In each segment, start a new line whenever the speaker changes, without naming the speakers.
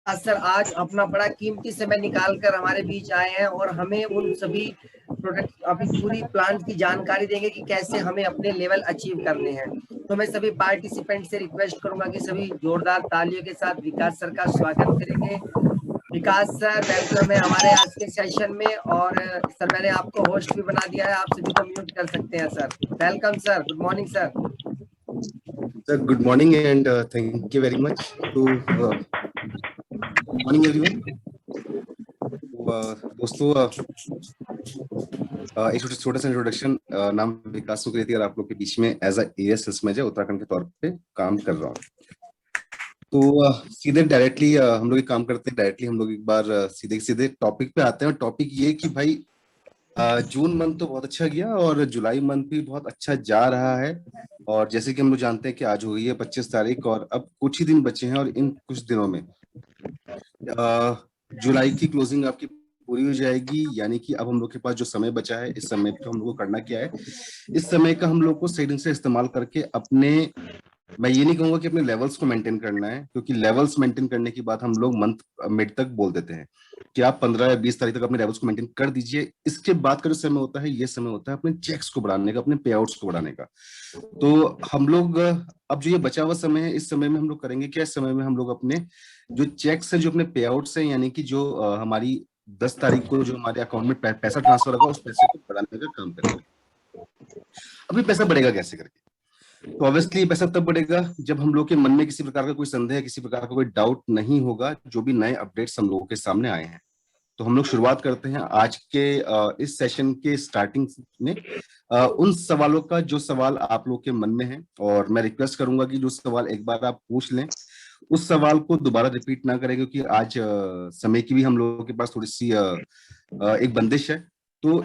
Sir आज अपना बड़ा कीमती समय निकाल कर हमारे बीच आए हैं और हमें उन सभी प्रोडक्ट अभी पूरी प्लान की जानकारी देंगे कि कैसे हमें अपने लेवल अचीव करने हैं। तो मैं सभी पार्टिसिपेंट से रिक्वेस्ट करूंगा कि सभी जोरदार तालियों के साथ विकास सर का स्वागत करेंगे। विकास सर वेलकम है हमारे आज के सेशन में। और सर मैंने आपको होस्ट भी बना दिया है, आप सभी को म्यूट कर सकते हैं sir. Welcome sir, good morning sir.
Sir, good morning and thank you very much. Good morning everyone. दोस्तों एक छोटा सा इंट्रोडक्शन। नाम विकास सुकृति और आप लोग के बीच में as a as sales manager Uttarakhand के तौर पे काम कर रहा हूँ। तो सीधे डायरेक्टली हम लोग काम करते हैं। डायरेक्टली हम लोग एक बार सीधे टॉपिक पे आते हैं। टॉपिक ये कि भाई जून मंथ तो बहुत अच्छा गया और जुलाई मंथ भी बहुत अच्छा जा रहा है। और जैसे कि हम लोग जानते हैं कि आज हो गई है 25 तारीख और अब कुछ ही दिन बचे हैं और इन कुछ दिनों में जुलाई की क्लोजिंग आपकी पूरी हो जाएगी। यानी कि अब हम लोग के पास जो समय बचा है, इस समय पे हम लोग को करना क्या है, इस समय का हम लोग को सही ढंग से इस्तेमाल करके अपने, मैं ये नहीं कहूंगा कि अपने लेवल्स को मेंटेन करना है, क्योंकि लेवल्स मेंटेन करने की बात हम लोग मंथ मिड तक बोल देते हैं कि आप 15 या 20 तारीख तक अपने लेवल्स को मेंटेन कर दीजिए। इसके बाद का जो समय होता है, ये समय होता है अपने चेक्स को बढ़ाने का, अपने पे आउट्स को बढ़ाने का। तो हम लोग अब जो ये बचा हुआ समय है, इस समय में हम लोग करेंगे क्या, इस समय में हम लोग अपने जो चेक्स है, जो अपने पे आउट्स है, यानी कि जो हमारी 10 तारीख को जो हमारे अकाउंट में पैसा ट्रांसफर होगा, उस पैसे को बढ़ाने का काम करेंगे। अभी पैसा बढ़ेगा कैसे करके? तो ऑब्वियसली पैसा तब बढ़ेगा जब हम लोग के मन में किसी प्रकार का कोई संदेह, किसी प्रकार का कोई डाउट नहीं होगा, जो भी नए अपडेट्स हम लोगों के सामने आए हैं। तो हम लोग शुरुआत करते हैं आज के इस सेशन के स्टार्टिंग में उन सवालों का जो सवाल आप लोग के मन में है। और मैं रिक्वेस्ट करूंगा कि जो सवाल एक बार आप पूछ लें, उस सवाल को दोबारा रिपीट ना करें, क्योंकि आज समय की भी हम लोगों के पास थोड़ी सी एक बंदिश है। तो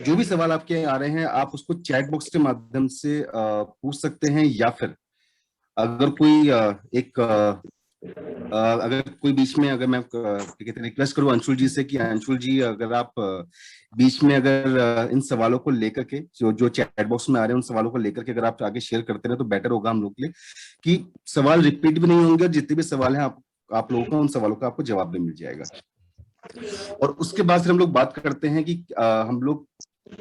जो भी सवाल आपके आ रहे हैं, आप उसको चैट बॉक्स के माध्यम से पूछ सकते हैं, या फिर अगर कोई अगर कोई बीच में, अगर मैं कहते हैं रिक्वेस्ट करूं अंशुल जी से कि अंशुल जी अगर आप बीच में अगर इन सवालों को लेकर के जो चैट बॉक्स में आ रहे हैं, उन सवालों को लेकर के अगर आप आगे शेयर करते रहे तो बेटर होगा हम लोग के लिए, कि सवाल रिपीट भी नहीं होंगे और जितने भी सवाल हैं आप लोगों को, उन सवालों का आपको जवाब भी मिल जाएगा। और उसके बाद फिर हम लोग बात करते हैं कि हम लोग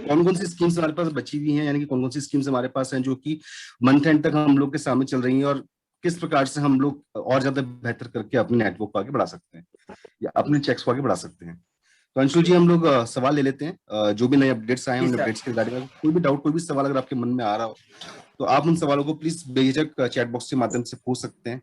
कौन कौन सी स्कीम्स हमारे पास बची हुई हैं, यानी कि कौन कौन सी स्कीम्स हमारे पास हैं जो कि मंथ एंड तक हम लोग के सामने चल रही हैं, और किस प्रकार से हम लोग और ज्यादा बेहतर करके अपने नेटवर्क को आगे बढ़ा सकते हैं या अपने चेक्स को आगे बढ़ा सकते हैं। तो अंशुल जी, हम लोग सवाल ले लेते हैं। जो भी नए अपडेट्स आए हैं, उन अपडेट्स के रिगार्डिंग में कोई भी डाउट, कोई भी सवाल अगर आपके मन में आ रहा हो, तो आप उन सवालों को प्लीज बेझिझक चैट बॉक्स के माध्यम से पूछ सकते हैं।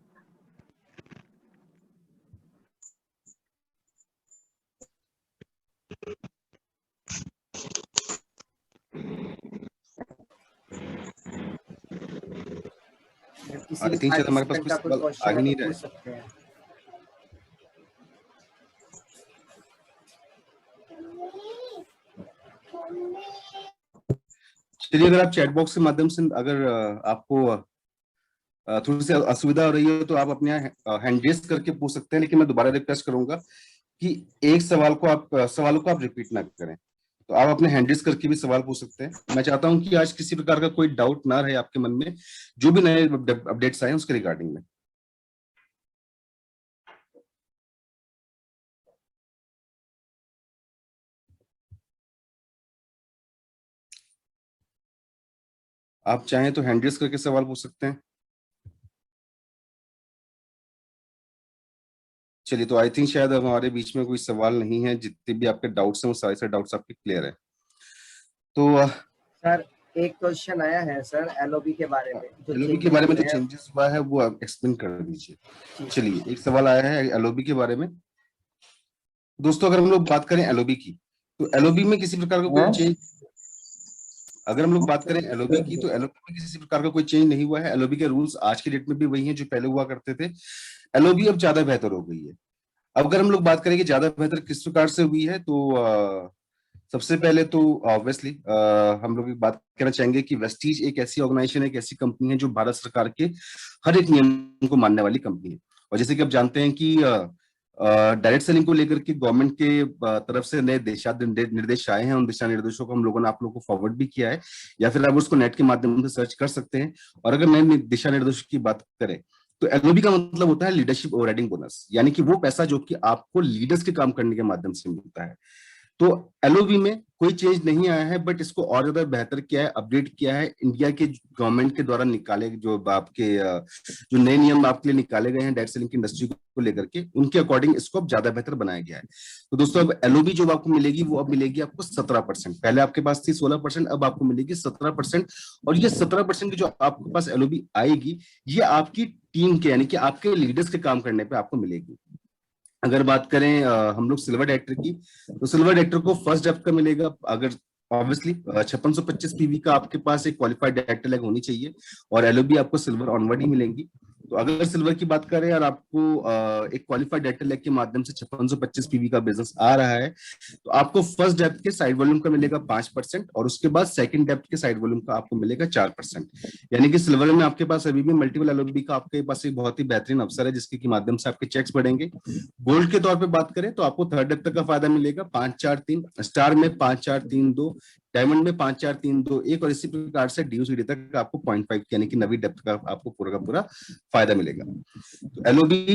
आई थिंक शायद हमारे पास कोई सवाल आ ही नहीं रहा है। चलिए, अगर आप चैट बॉक्स के माध्यम से अगर आपको थोड़ी सी असुविधा हो रही है, तो आप अपने हैंड रेज करके पूछ सकते हैं। लेकिन मैं दोबारा रिक्वेस्ट करूंगा कि एक सवालों को आप रिपीट ना करें। तो आप अपने हैंड रेज करके भी सवाल पूछ सकते हैं। मैं चाहता हूं कि आज किसी प्रकार का कोई डाउट ना रहे आपके मन में, जो भी नए अपडेट्स आए उसके रिगार्डिंग में। आप चाहें तो हैंड रेज करके सवाल पूछ सकते हैं। चलिए, तो आई थिंक शायद हमारे बीच में कोई सवाल नहीं है। जितने भी आपके डाउट्स हैं, वो सारे डाउट्स आपके क्लियर है। तो
सर एक क्वेश्चन आया है सर एलओबी के बारे में।
एलओबी के बारे में जो चेंजेस हुआ है वो आप एक्सप्लेन कर दीजिए। चलिए, एक सवाल आया है एलओबी के बारे में। दोस्तों, अगर हम लोग बात करें एलओबी की, तो एलओबी में किसी प्रकार का कोई चेंज, अगर हम लोग बात करें एलओबी की, तो एलओबी में किसी प्रकार का कोई चेंज नहीं हुआ है। एलओबी के रूल्स आज की डेट में भी वही हैं जो पहले हुआ करते थे। एलओबी अब ज्यादा बेहतर हो गई है। अब अगर हम लोग बात करें कि ज्यादा बेहतर किस प्रकार से हुई है, तो सबसे पहले तो ऑब्वियसली हम लोग बात करना चाहेंगे कि वेस्टीज एक ऐसी ऑर्गेनाइजेशन है, एक ऐसी कंपनी है जो भारत सरकार के हर एक नियम को मानने वाली कंपनी है। और जैसे कि आप जानते हैं कि डायरेक्ट सेलिंग को लेकर के गवर्नमेंट के तरफ से नए निर्देश आए हैं। उन दिशा निर्देशों को हम लोगों ने आप लोगों को फॉरवर्ड भी किया है, या फिर आप उसको नेट के माध्यम से सर्च कर सकते हैं। और अगर नए दिशा निर्देशों की बात करें, तो एलओबी का मतलब होता है लीडरशिप ओवरराइडिंग बोनस, यानी कि वो पैसा जो कि आपको लीडर्स के काम करने के माध्यम से मिलता है। तो एलओबी में कोई चेंज नहीं आया है, बट इसको और ज्यादा बेहतर किया है, अपडेट किया है इंडिया के गवर्नमेंट के द्वारा निकाले जो आपके जो नए नियम आपके लिए निकाले गए हैं डायरेक्ट सेलिंग की इंडस्ट्री को लेकर के, उनके अकॉर्डिंग इसको अब ज्यादा बेहतर बनाया गया है। तो दोस्तों अब एलओबी जो आपको मिलेगी वो अब मिलेगी आपको 17%, पहले आपके पास थी 16%, अब आपको मिलेगी 17%। और ये 17% की जो आपके पास एलओबी आएगी, ये आपकी टीम के यानी कि आपके लीडर्स के काम करने पे आपको मिलेगी। अगर बात करें हम लोग सिल्वर डायरेक्टर की, तो सिल्वर डायरेक्टर को फर्स्ट डेप्थ का मिलेगा। अगर ऑब्वियसली 5625 पीवी का आपके पास एक क्वालिफाइड डायरेक्टर लैग होनी चाहिए, और एलओबी आपको सिल्वर ऑनवर्ड ही मिलेंगी। तो अगर सिल्वर की बात करें और आपको एक क्वालिफाइड डायरेक्टर लैग के माध्यम से 5625 पीवी का बिजनेस आ रहा है, तो आपको फर्स्ट डेप्थ के साइड वॉल्यूम का मिलेगा 5%, और उसके बाद सेकंड डेप्थ के साइड वॉल्यूम का आपको मिलेगा 4%। यानी कि सिल्वर में आपके पास अभी भी मल्टीपल एलओबी का आपके पास एक बहुत ही बेहतरीन अवसर है, जिसके माध्यम से आपके चेक्स बढ़ेंगे। गोल्ड के तौर पे बात करें तो आपको थर्ड डेप्थ तक का फायदा मिलेगा 5-4-3, स्टार में 5-4-3-2, डायमंड में 5-4-3-2-1, और इसी प्रकार से ड्यूसीडी तक आपको 0.5 यानी कि नवी डेप्थ का आपको पूरा का पूरा फायदा मिलेगा। तो एलओबी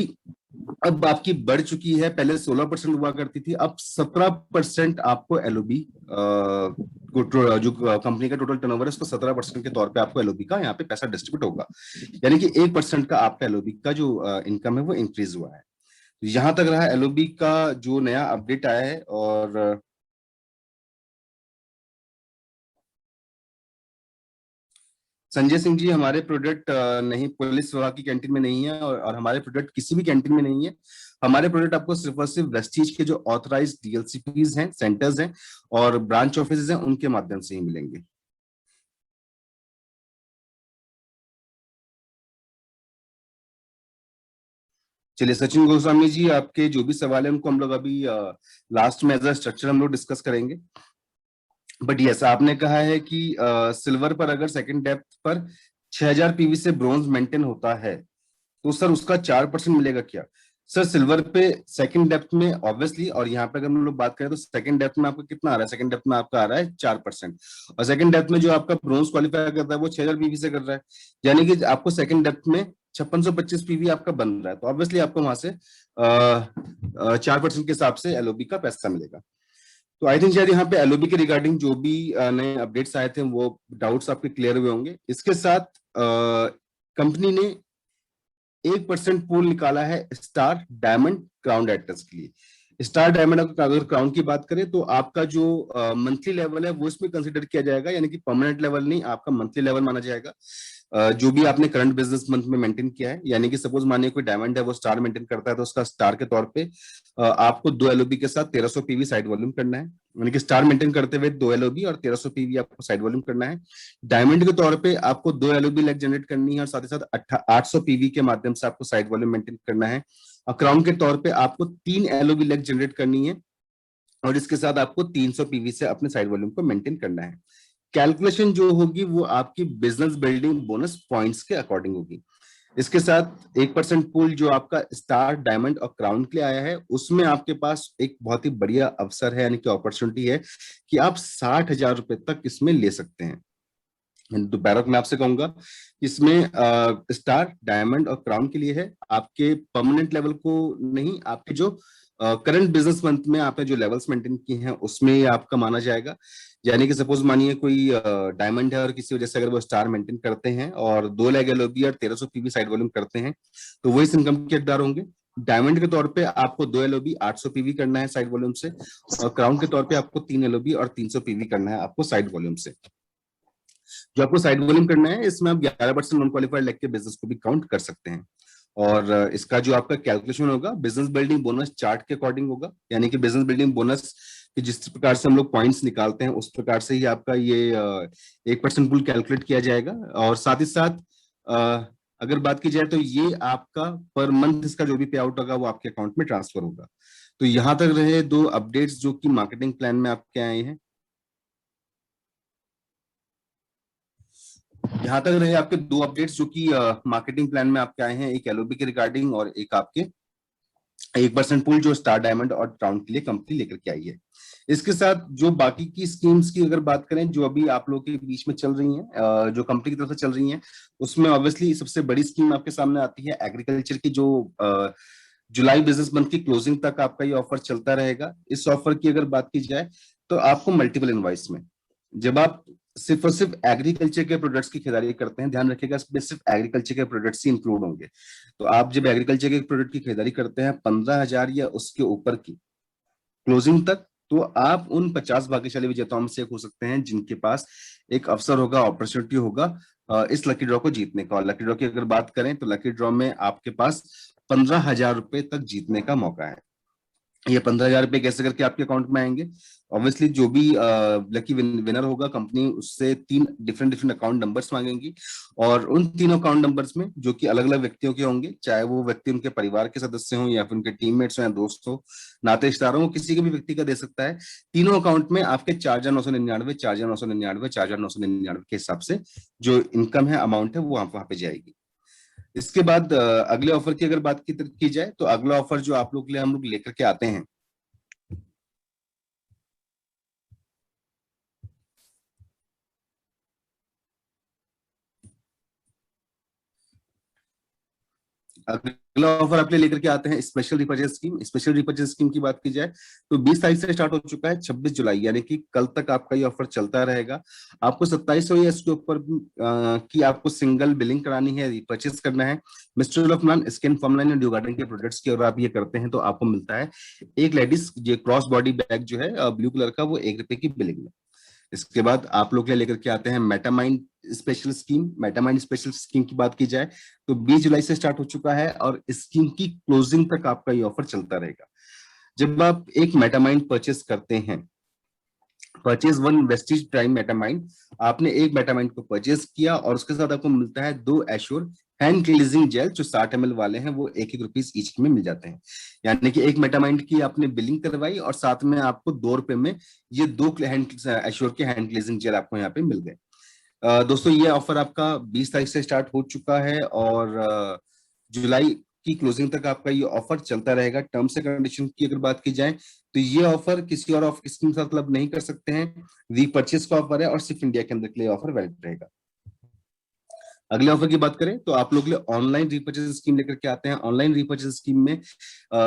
अब आपकी बढ़ चुकी है, पहले 16% हुआ करती थी, अब 17% आपको एलओबी जो कंपनी का टोटल टर्नओवर है उसको 17% के तौर पे आपको एलओबी का यहाँ पे पैसा डिस्ट्रीब्यूट होगा, यानी कि 1% का आपका एलओबी का जो इनकम है वो इंक्रीज हुआ है। यहां तक रहा एलओबी का जो नया अपडेट आया है। और संजय सिंह जी, हमारे प्रोडक्ट नहीं पुलिस विभाग की कैंटीन में नहीं है, और हमारे प्रोडक्ट किसी भी कैंटीन में नहीं है। हमारे प्रोडक्ट आपको सिर्फ और सिर्फ वेस्टीज के जो ऑथराइज्ड डीएलसीपीज हैं, सेंटर्स हैं और ब्रांच ऑफिस हैं, उनके माध्यम से ही मिलेंगे। चलिए सचिन गोस्वामी जी, आपके जो भी सवाल है उनको हम लोग अभी लास्ट में एज अ स्ट्रक्चर हम लोग डिस्कस करेंगे। बट यस, आपने कहा है कि सिल्वर पर अगर सेकंड डेप्थ पर 6000 पीवी से ब्रोंज मेंटेन होता है, तो सर उसका 4% मिलेगा क्या? सर सिल्वर पे सेकंड डेप्थ में ऑब्वियसली, और यहाँ पे अगर हम लोग बात करें तो सेकंड डेप्थ में आपका कितना आ रहा है, सेकंड डेप्थ में आपका आ रहा है 4%, और सेकंड डेप्थ में जो आपका ब्रोंज क्वालिफाई करता है वो 6000 पीवी से कर रहा है, यानी कि आपको सेकंड डेप्थ में 5625 पीवी आपका बन रहा है, तो ऑब्वियसली आपको वहां से 4% के हिसाब से एलओबी का पैसा मिलेगा। तो आई थिंक शायद यहाँ पे एलओबी के रिगार्डिंग जो भी नए अपडेट्स आए थे वो डाउट्स आपके क्लियर हुए होंगे। इसके साथ कंपनी ने 1% पूल निकाला है स्टार डायमंड क्राउन डायरेक्टर्स के लिए। स्टार डायमंड अगर क्राउन की बात करें तो आपका जो मंथली लेवल है वो इसमें कंसिडर किया जाएगा, यानी कि परमानेंट लेवल नहीं, आपका मंथली लेवल माना जाएगा। जो भी आपने करंट बिजनेस मंथ में मेंटेन किया है, यानी कि सपोज मानिए कोई डायमंड है वो स्टार मेंटेन करता है, तो उसका स्टार के तौर पे आपको 2 एलओबी के साथ 1300 पीवी साइड वॉल्यूम करना है, यानी कि स्टार मेंटेन करते हुए 2 एलओबी और 1300 पीवी आपको साइड वॉल्यूम करना है। डायमंड के तौर पे आपको 2 एलओबी लेग जनरेट करनी है और साथ ही साथ 800 पीवी के माध्यम से आपको साइड वॉल्यूम मेंटेन करना है। और क्राउन के तौर पे आपको 3 एलओबी लेग जनरेट करनी है, और इसके साथ आपको 300 पीवी से अपने साइड वॉल्यूम को मेंटेन करना है। कैलकुलेशन जो होगी वो आपकी बिजनेस बिल्डिंग बोनस पॉइंट्स के अकॉर्डिंग होगी। इसके साथ 1% पूल जो आपका स्टार डायमंड और क्राउन के लिए आया है, उसमें आपके पास एक बहुत ही बढ़िया अवसर है, यानी कि अपॉर्चुनिटी है कि आप 60,000 रुपए तक इसमें ले सकते हैं। दोपहर मैं आपसे कहूंगा इसमें स्टार डायमंड और क्राउन के लिए है, आपके परमानेंट लेवल को नहीं, आपके जो करंट बिजनेस मंथ में आपने जो लेवल्स मेंटेन किए हैं उसमें ये आपका माना जाएगा। यानी कि सपोज मानिए कोई डायमंड है और किसी वजह से अगर वो स्टार मेंटेन करते हैं और 2 लाख एलओबी और 1300 पीवी साइड वॉल्यूम करते हैं, तो वो इस इनकम के हकदार होंगे। डायमंड के तौर पे आपको 2 एलओबी 800 पीवी करना है साइड वॉल्यूम से, और क्राउन के तौर पे आपको 3 एलओबी और 300 पीवी करना है आपको साइड वॉल्यूम से। जो आपको साइड वॉल्यूम करना है इसमें आप 11% नॉन क्वालिफाइड लेग के बिजनेस को भी काउंट कर सकते हैं। और इसका जो आपका कैलकुलेशन होगा बिजनेस बिल्डिंग बोनस चार्ट के अकॉर्डिंग होगा, यानी कि बिजनेस बिल्डिंग बोनस कि जिस प्रकार से हम लोग पॉइंट्स निकालते हैं उस प्रकार से ही आपका ये 1% पूल कैलकुलेट किया जाएगा। और साथ ही साथ अगर बात की जाए तो ये आपका पर मंथ इसका जो भी पे आउट होगा वो आपके अकाउंट में ट्रांसफर होगा। तो यहां तक रहे 2 अपडेट्स जो कि मार्केटिंग प्लान में आपके आए हैं। यहाँ तक रहे आपके 2 अपडेट्स जो कि मार्केटिंग प्लान में आपके आए हैं, एक एलओबी के रिगार्डिंग और एक आपके 1% पूल जो स्टार डायमंड और क्राउन के लिए कंपनी लेकर के आई है। इसके साथ जो बाकी की स्कीम्स की अगर बात करें जो अभी आप लोगों के बीच में चल रही हैं, जो कंपनी की तरफ से चल रही हैं, उसमें ऑब्वियसली सबसे बड़ी स्कीम आपके सामने आती है एग्रीकल्चर की, जो जुलाई बिजनेस मंथ की क्लोजिंग तक आपका ये ऑफर चलता रहेगा। इस ऑफर की अगर बात की जाए तो आपको मल्टीपल इनवॉइस में, जब आप सिर्फ और सिर्फ एग्रीकल्चर के प्रोडक्ट्स की खरीदारी करते हैं, ध्यान रखिएगा इसमें सिर्फ एग्रीकल्चर के प्रोडक्ट्स ही इंक्लूड होंगे। तो आप जब एग्रीकल्चर के प्रोडक्ट की खरीदारी करते हैं 15,000 या उसके ऊपर की क्लोजिंग तक, तो आप उन 50 भाग्यशाली विजेताओं में से एक हो सकते हैं जिनके पास एक अवसर होगा, अपॉर्चुनिटी होगा इस लकी ड्रॉ को जीतने का। और लकी ड्रॉ की अगर बात करें तो लकी ड्रॉ में आपके पास 15,000 रुपए तक जीतने का मौका है। ये 15,000 रुपए कैसे करके आपके अकाउंट में आएंगे? ऑब्वियसली जो भी लकी विनर होगा, कंपनी उससे 3 डिफरेंट डिफरेंट अकाउंट नंबर्स मांगेंगी, और उन तीनों अकाउंट नंबर्स में जो कि अलग अलग व्यक्तियों के होंगे, चाहे वो व्यक्ति उनके परिवार के सदस्य हों या फिर उनके टीममेट्स हो या दोस्त हो, नाते रिश्तेदार हो, किसी के भी व्यक्ति का दे सकता है। तीनों अकाउंट में आपके 4,999, 4,999, 4,999 के हिसाब से जो इनकम है, अमाउंट है, वो वहां पे जाएगी। इसके बाद अगले ऑफर की अगर बात की जाए तो अगला ऑफर जो आप लोग के लिए हम लोग लेकर के आते हैं, अगला ऑफर आपके लेकर के आते हैं special repurchase scheme. Special repurchase scheme की बात की जाए तो 20 तारीख से स्टार्ट हो चुका है, 26 जुलाई यानी कि कल तक आपका ये ऑफर चलता रहेगा। आपको 2700 या इसके ऊपर की आपको सिंगल बिलिंग करानी है, रिपर्चेज करना है mister of non skin formaline and dew garden के प्रोडक्ट्स की, और आप ये करते हैं तो आपको मिलता है एक लेडीज ये क्रॉस बॉडी बैग जो है ब्लू कलर का, वो 1 रुपए की बिलिंग में। इसके बाद आप लोग लेकर के आते हैं मेटामाइंड स्पेशल स्कीम। मेटामाइंड स्पेशल स्कीम की बात की जाए तो 20 जुलाई से स्टार्ट हो चुका है और स्कीम की क्लोजिंग तक आपका ये ऑफर चलता रहेगा। जब आप एक मेटामाइंड परचेस करते हैं, परचेज वन वेस्टिज प्राइम मेटामाइंड, आपने एक मेटामाइंड को परचेज किया और उसके साथ आपको मिलता है 2 एश्योर हैंड क्लीजिंग जेल जो 60 ml वाले हैं, वो 1-1 रुपीज ईच में मिल जाते हैं। यानी कि एक मेटामाइंड की आपने बिलिंग करवाई और साथ में आपको 2 रुपए में ये 2 हैंड एश्योर के हैंड क्लीजिंग जेल आपको यहाँ पे मिल गए। दोस्तों ये ऑफर आपका 20 तारीख से स्टार्ट हो चुका है और जुलाई की क्लोजिंग तक आपका ये ऑफर चलता रहेगा। टर्म्स एंड कंडीशन की अगर बात की जाए तो ये ऑफर किसी और ऑफर स्कीम के साथ क्लब नहीं कर सकते हैं, रीपर्चेस का ऑफर है और सिर्फ इंडिया के अंदर के लिए ऑफर वैलिड रहेगा। अगले ऑफर की बात करें तो आप लोग के लिए ऑनलाइन रीपर्चेज स्कीम लेकर के आते हैं। ऑनलाइन रीपर्चेज स्कीम में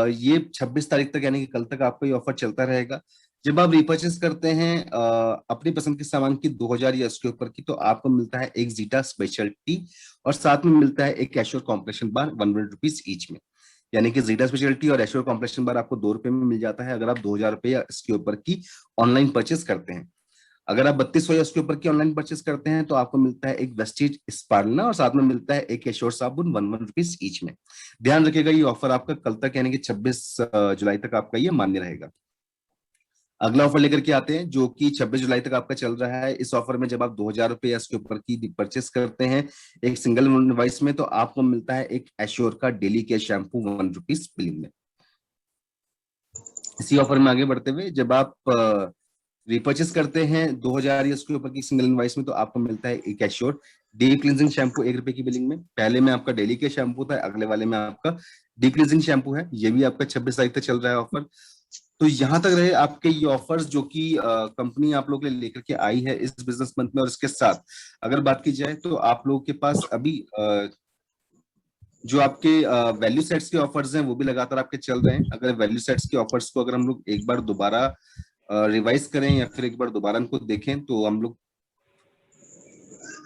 ये 26 तारीख तक यानी कि कल तक आपका ये ऑफर चलता रहेगा। जब आप रिपर्चेस करते हैं अपनी पसंद के सामान की 2,000 या उसके ऊपर की, तो आपको मिलता है एक जीटा स्पेशल टी और साथ में मिलता है एक एश्योर कॉम्प्रेशन बार 100 रुपीज ईच में। यानी कि जीटा स्पेशलिटी और एश्योर कॉम्प्रेशन बार आपको 2 रुपए में मिल जाता है अगर आप 2,000 रुपए या इसके ऊपर की ऑनलाइन परचेस करते हैं। अगर आप 3200 या उसके ऊपर की ऑनलाइन परचेस करते हैं तो आपको मिलता है एक वेस्टीज स्पार्लना और साथ में मिलता है एक एश्योर साबुन 1 रुपीज ईच में। ध्यान रखिएगा ये ऑफर आपका कल तक यानी कि 26 जुलाई तक आपका ये मान्य रहेगा। अगला ऑफर लेकर के आते हैं जो कि 26 जुलाई तक आपका चल रहा है। इस ऑफर में जब आप 2,000 रुपए या इसके ऊपर की परचेस करते हैं एक सिंगल डिवाइस में, तो आपको मिलता है एक एश्योर का daily care shampoo 1 rupees billing में। इसी ऑफर में आगे बढ़ते हुए जब आप रिपर्चेस करते हैं 2,000 या उसके ऊपर की सिंगल इनवाइस में, तो आपको मिलता है एक एश्योर डीप क्लींजिंग शैम्पू 1 रुपए की बिलिंग में। पहले में आपका डेली केयर शैम्पू था, अगले वाले में आपका डीप क्लींजिंग शैम्पू है। ये भी आपका 26 तारीख तक चल रहा है ऑफर। तो यहाँ तक रहे आपके ये ऑफर्स जो कि कंपनी आप लोग के लिए लेकर के आई है इस बिजनेस मंथ में। और इसके साथ अगर बात की जाए तो आप लोगों के पास अभी जो आपके वैल्यू सेट्स के ऑफर्स हैं वो भी लगातार आपके चल रहे हैं। अगर वैल्यू सेट्स के ऑफर्स को अगर हम लोग एक बार दोबारा रिवाइज करें या फिर एक बार दोबारा इनको देखें तो हम लोग,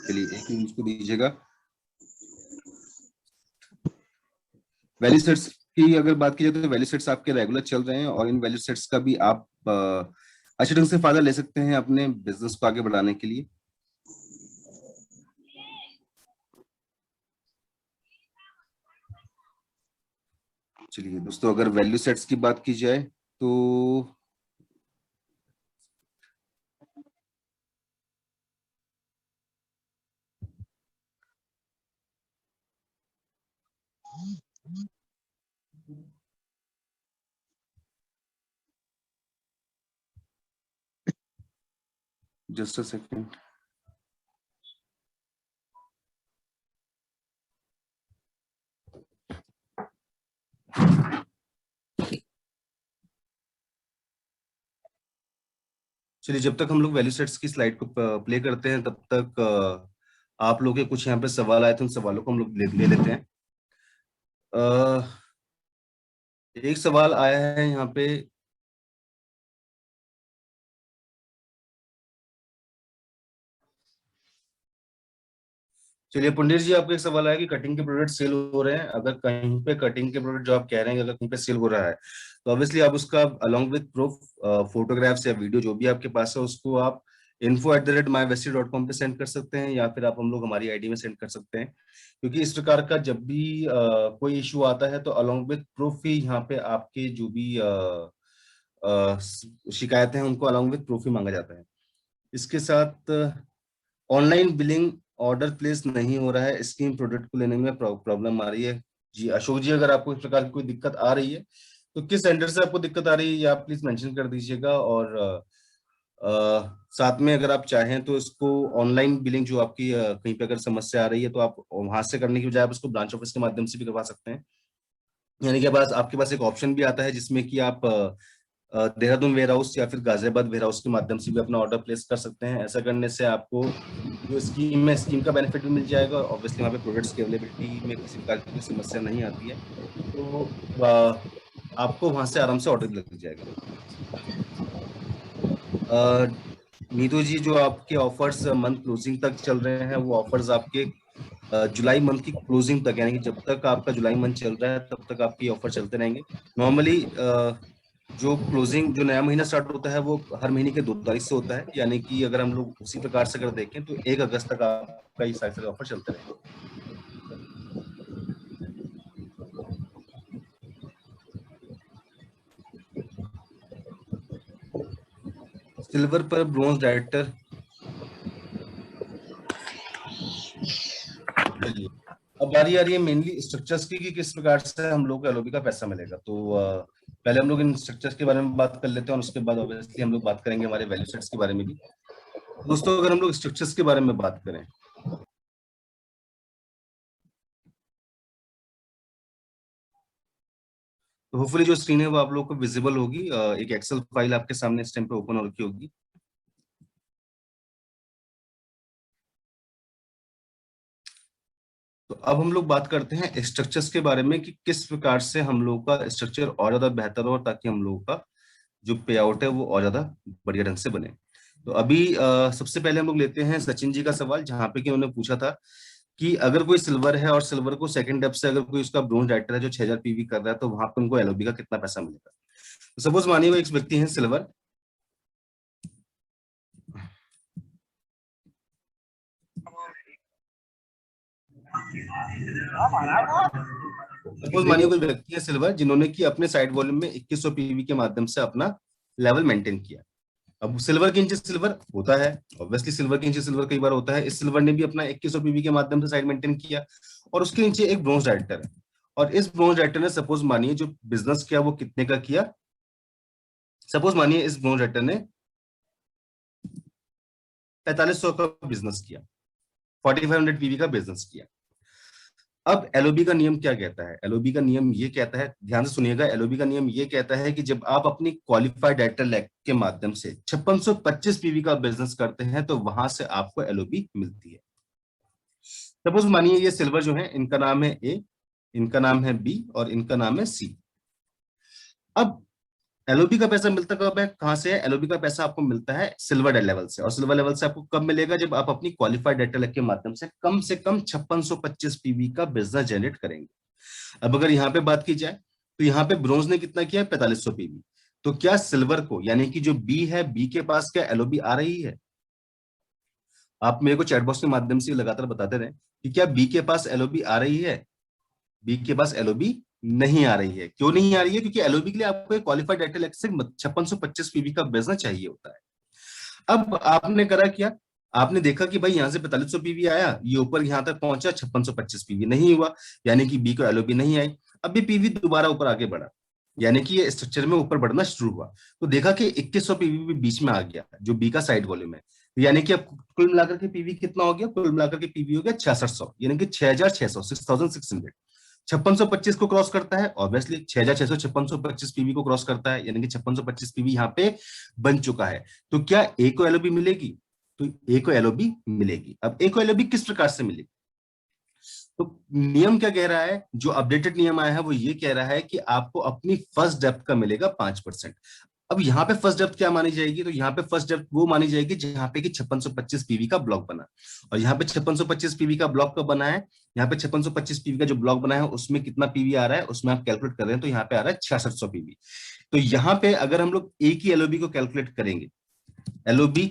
चलिए एक मिनट मुझको दीजिएगा। वैल्यू सेट्स की अगर बात की जाए तो वैल्यू सेट्स आपके रेगुलर चल रहे हैं और इन वैल्यू सेट्स का भी आप अच्छे ढंग से फायदा ले सकते हैं अपने बिजनेस को आगे बढ़ाने के लिए। चलिए दोस्तों अगर वैल्यू सेट्स की बात की जाए तो जस्ट अ सेकंड। चलिए, जब तक हम लोग वैल्यू सेट्स की स्लाइड को प्ले करते हैं तब तक आप लोग के कुछ यहाँ पे सवाल आए थे, उन सवालों को हम लोग ले लेते हैं। एक सवाल आया है यहाँ पे, चलिए पंडित जी, आपका एक सवाल आया कि कटिंग के प्रोडक्ट सेल हो रहे हैं। अगर कहीं पे कटिंग के प्रोडक्ट जो आप कह रहे हैं अगर कहीं पे सेल हो रहा है तो ऑब्वियसली आप उसका अलोंग विद प्रूफ फोटोग्राफ्स या वीडियो जो भी आपके पास है उसको आप info@mywesty.com पे सेंड कर सकते हैं, या फिर आप हम लोग हमारी आईडी में सेंड कर सकते हैं। क्योंकि इस प्रकार का जब भी कोई इशू आता है तो अलोंग विद प्रूफ ही यहाँ पे आपके जो भी शिकायतें हैं उनको अलोंग विद प्रूफ ही मांगा जाता है। इसके साथ ऑनलाइन बिलिंग ऑर्डर प्लेस नहीं हो रहा है, स्कीम प्रोडक्ट को लेने में प्रॉब्लम आ रही है। जी अशोक जी, अगर आपको इस प्रकार की कोई दिक्कत आ रही है तो किस सेंटर से आपको दिक्कत आ रही है ये आप प्लीज मेंशन कर दीजिएगा। और साथ में अगर आप चाहें तो इसको ऑनलाइन बिलिंग जो आपकी कहीं पे अगर समस्या आ रही है तो आप वहां से करने की बजाय आप उसको ब्रांच ऑफिस के माध्यम से भी करवा सकते हैं। यानी कि आपके पास एक ऑप्शन भी आता है जिसमें कि आप देहरादून वेयर हाउस या फिर गाजियाबाद वेयर हाउस के माध्यम से भी अपना ऑर्डर प्लेस कर सकते हैं। ऐसा करने से आपको जो स्कीम का बेनिफिट भी मिल जाएगा, ऑब्वियसली वहाँ पे प्रोडक्ट्स की अवेलेबिलिटी में किसी प्रकार की समस्या नहीं आती है, तो आपको वहां से आराम से ऑर्डर लग जाएगा। नीतू जी, जो आपके ऑफर्स मंथ क्लोजिंग तक चल रहे हैं वो ऑफर्स आपके जुलाई मंथ की क्लोजिंग तक, यानी कि जब तक आपका जुलाई मंथ चल रहा है तब तक आपकी ऑफर चलते रहेंगे। नॉर्मली जो क्लोजिंग जो नया महीना स्टार्ट होता है वो हर महीने के 2 तारीख से होता है, यानी कि अगर हम लोग उसी प्रकार से अगर देखें तो 1 अगस्त तक आपका ये सारे ऑफर चलते रहेंगे। सिल्वर पर ब्रोंज डायरेक्टर, चलिए अब बारी आ रही है मेनली स्ट्रक्चर्स की कि किस प्रकार से हम लोग को एलओबी का पैसा मिलेगा। तो पहले हम लोग इन स्ट्रक्चर्स के बारे में बात कर लेते हैं और उसके बाद ऑब्वियसली हम लोग बात करेंगे हमारे वैल्यू सेट्स के बारे में भी। दोस्तों, अगर हम लोग स्ट्रक्चर्स के बारे में बात करें तो होपफुली जो स्क्रीन है वो आप लोग को विजिबल होगी। एक एक्सेल फाइल आपके सामने इस टाइम पे ओपन हो रखी होगी। तो अब हम लोग बात करते हैं स्ट्रक्चर्स के बारे में कि किस प्रकार से हम लोग का स्ट्रक्चर और ज्यादा बेहतर हो ताकि हम लोगों का जो पे आउट है वो और ज्यादा बढ़िया ढंग से बने। तो अभी सबसे पहले हम लोग लेते हैं सचिन जी का सवाल, जहां पे कि उन्होंने पूछा था कि अगर कोई सिल्वर है और सिल्वर को सेकंड डेप्थ से अगर कोई उसका ब्रोंज राइटर है जो 6000 पीवी कर रहा है तो वहां पे उनको एलओबी का कितना पैसा मिलेगा। तो सपोज मानिए वो एक व्यक्ति है सिल्वर, सपोज मानिए कोई व्यक्ति है सिल्वर जिन्होंने कि अपने साइड वॉल्यूम में 2100 पीवी के माध्यम से अपना लेवल मेंटेन किया। अब सिल्वर के नीचे सिल्वर होता है, ऑब्वियसली सिल्वर के नीचे सिल्वर कई बार होता है। इस सिल्वर ने भी अपना 2100 पीवी के माध्यम से साइड मेंटेन किया और उसके नीचे एक ब्रोंज डायरेक्टर है, और इस ब्रोंज डायरेक्टर ने सपोज मानिए जो बिजनेस किया वो कितने का किया। सपोज मानिए इस ब्रोंज डायरेक्टर ने 4500 का बिजनेस किया, 4500 पीवी का बिजनेस किया। अब एलओबी का नियम क्या कहता है? एलओबी का नियम ये कहता है, ध्यान से सुनिएगा, एलओबी का नियम ये कहता है कि जब आप अपनी क्वालिफाइड डायरेक्टर लैग के माध्यम से 5625 पीवी का बिजनेस करते हैं तो वहां से आपको एलओबी मिलती है। सपोज मानिए ये सिल्वर जो है इनका नाम है ए, इनका नाम है बी और इनका नाम है सी। अब एलओबी का पैसा मिलता कब है, कहां से है? एलओबी का पैसा आपको मिलता है सिल्वर लेवल से, और सिल्वर लेवल से आपको कब मिलेगा? जब आप अपनी क्वालिफाइड डाटा लैग के माध्यम से कम 5625 पीवी का बिजनेस जनरेट करेंगे। अब अगर यहाँ पे बात की जाए तो यहाँ पे ब्रोंज ने कितना किया? 4500 पीवी। तो क्या सिल्वर को, यानी कि जो बी है, बी के पास क्या एलओबी आ रही है? आप मेरे को चैट बॉक्स के माध्यम से लगातार बताते रहे कि क्या बी के पास एलओबी आ रही है? बी के पास एलओबी नहीं आ रही है। क्यों नहीं आ रही है? क्योंकि एलओबी के लिए आपको एक क्वालिफाइड डाटा लैग से 5625 पीवी का बिजनेस चाहिए होता है। अब आपने करा क्या? आपने देखा कि भाई यहाँ से 4500 पीवी आया, ये ऊपर यहाँ तक पहुंचा, 5625 पीवी नहीं हुआ, यानी कि बी को एलओबी नहीं आई। अब ये पीवी दोबारा ऊपर आगे बढ़ा, यानी कि ये स्ट्रक्चर में ऊपर बढ़ना शुरू हुआ, तो देखा कि 2100 पीवी भी बीच में आ गया जो बी का साइड वॉल्यूम है। यानी कि अब कुल मिलाकर के पीवी कितना हो गया? कुल मिलाकर के पीवी हो गया 6600, यानी कि 6600, 6600। 5625 को क्रॉस करता है ऑब्वियसली, 6600 5625 पीवी को क्रॉस करता है, यानी कि 5625 पीवी यहाँ पे बन चुका है। तो क्या ए को एलओबी मिलेगी? तो ए को एलओबी मिलेगी। अब ए को एलओबी किस प्रकार से मिलेगी? तो नियम क्या कह रहा है, जो अपडेटेड नियम आया है वो ये कह रहा है कि आपको अपनी फर्स्ट डेप्थ का मिलेगा 5%। अब यहाँ पे फर्स्ट डेप्थ क्या मानी जाएगी? तो यहाँ पे फर्स्ट डेप्थ वो मानी जाएगी जहाँ पे कि 5625 पीवी का ब्लॉक बना, और यहाँ पे 5625 पीवी का ब्लॉक कब बना है? यहाँ पे 5625 पीवी का जो ब्लॉक बना है उसमें कितना पीवी आ रहा है, उसमें आप कैलकुलेट कर रहे हैं, तो यहाँ पे आ रहा है 6600 पीवी। तो यहाँ पे अगर हम लोग ए की एलओबी को कैलकुलेट करेंगे, एलओबी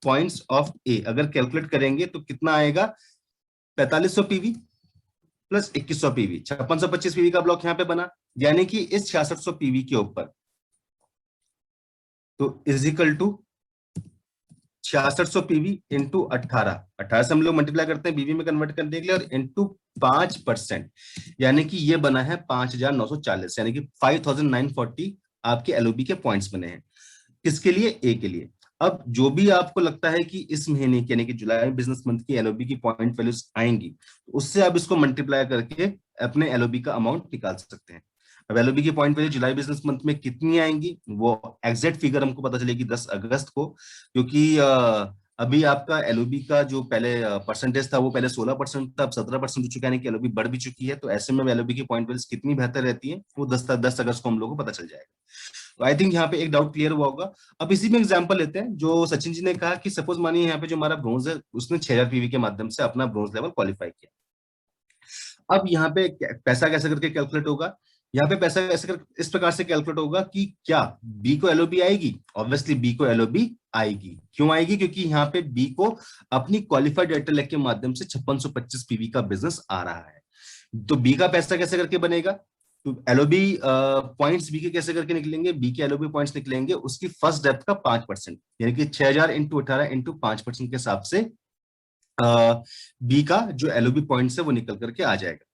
पॉइंट्स ऑफ ए अगर कैलकुलेट करेंगे तो कितना आएगा? 4500 पीवी प्लस 2100 पीवी, 5625 पीवी का ब्लॉक यहाँ पे बना, यानी कि इस 6600 पीवी के ऊपर तो is equal to 6600 PV into 18 से हम लोग मल्टीप्लाई करते हैं बीवी में कन्वर्ट करने के लिए, और इंटू 5%, यानी कि ये बना है 5940, यानी कि 5940 आपके एलओबी के पॉइंट्स बने हैं। किसके लिए? ए के लिए। अब जो भी आपको लगता है कि इस महीने की यानी कि जुलाई बिजनेस मंथ की एलओबी की पॉइंट वैल्यूज आएंगी, उससे आप इसको मल्टीप्लाई करके अपने एलओबी का अमाउंट निकाल सकते हैं। अब एलओबी की पॉइंट वैल्यू जुलाई बिजनेस मंथ में कितनी आएंगी, वो एग्जैक्ट फिगर हमको पता चलेगी 10 अगस्त को, क्योंकि अभी आपका एलओबी का जो पहले परसेंटेज था वो पहले 16% था, अब 17% हो चुका है, यानी कि एलओबी बढ़ भी चुकी है। तो ऐसे में एलओबी की पॉइंट वैल्यूज कितनी बेहतर रहती है वो 10 अगस्त को हम लोगों को पता चल जाएगा। तो आई थिंक यहाँ पे एक डाउट क्लियर हुआ होगा। अब इसी में एग्जांपल लेते हैं जो सचिन जी ने कहा कि सपोज मानिए यहाँ पे जो हमारा ब्रोंज है उसने 6000 पीवी के माध्यम से अपना ब्रोंज लेवल क्वालिफाई किया। अब यहाँ पे पैसा कैसे करके कैलकुलेट होगा? यहाँ पे पैसा कैसे इस प्रकार से कैलकुलेट होगा कि क्या बी को एलओबी आएगी? ऑब्वियसली बी को एलओबी आएगी। क्यों आएगी? क्योंकि यहाँ पे बी को अपनी क्वालिफाइड डेटा लेग के माध्यम से 5625 पीवी का बिजनेस आ रहा है। तो बी का पैसा कैसे करके बनेगा? तो एलओबी पॉइंट्स बी के कैसे करके निकलेंगे? बी के एलओबी पॉइंट्स निकलेंगे उसकी फर्स्ट डेप्थ का 5%, यानी कि 6000 इंटू 18 इंटू 5% के हिसाब से बी का जो एलओबी पॉइंट्स है वो निकल करके आ जाएगा।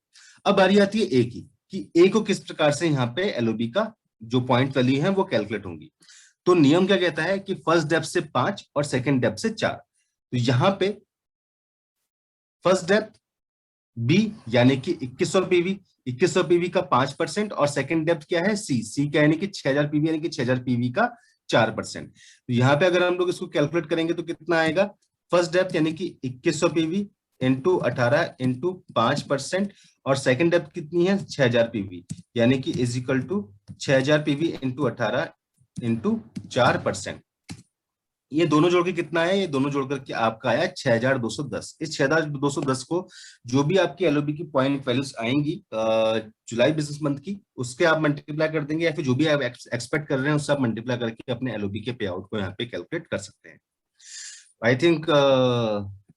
अब बारी आती है ए की, कि ए को किस प्रकार से यहाँ पे एलओबी का जो पॉइंट वैल्यू है वो कैलकुलेट होंगी। तो नियम क्या कहता है कि फर्स्ट डेप्थ से 5 और सेकंड डेप्थ से 4। तो यहाँ पे फर्स्ट डेप्थ बी यानी कि 2100 पीवी, 2100 पीवी का 5%, और सेकंड डेप्थ क्या है? सी क्या यानी कि 6000 पीवी, यानी कि 6000 पीवी का 4%। तो यहाँ पे अगर हम लोग इसको कैलकुलेट करेंगे तो कितना आएगा? फर्स्ट डेप्थ यानी कि 2100 पीवी इंटू 18 इंटू 5%, और सेकंड डेप्थ कितनी है? 6000 पीवी, यानी कि is equal to 6000 PV into 18 into 4%। ये दोनों जोड़ के कितना है? ये दोनों जोड़ करके आपका आया 6210। इस 6210 को जो भी आपकी एलओबी की पॉइंट वैल्यूज आएंगी जुलाई बिजनेस मंथ की, उसके आप मल्टीप्लाई कर देंगे, या फिर जो भी आप एक्सपेक्ट कर रहे हैं उससे आप मल्टीप्लाई करके अपने एलओबी के पे आउट को यहाँ पे कैलकुलेट कर सकते हैं। आई थिंक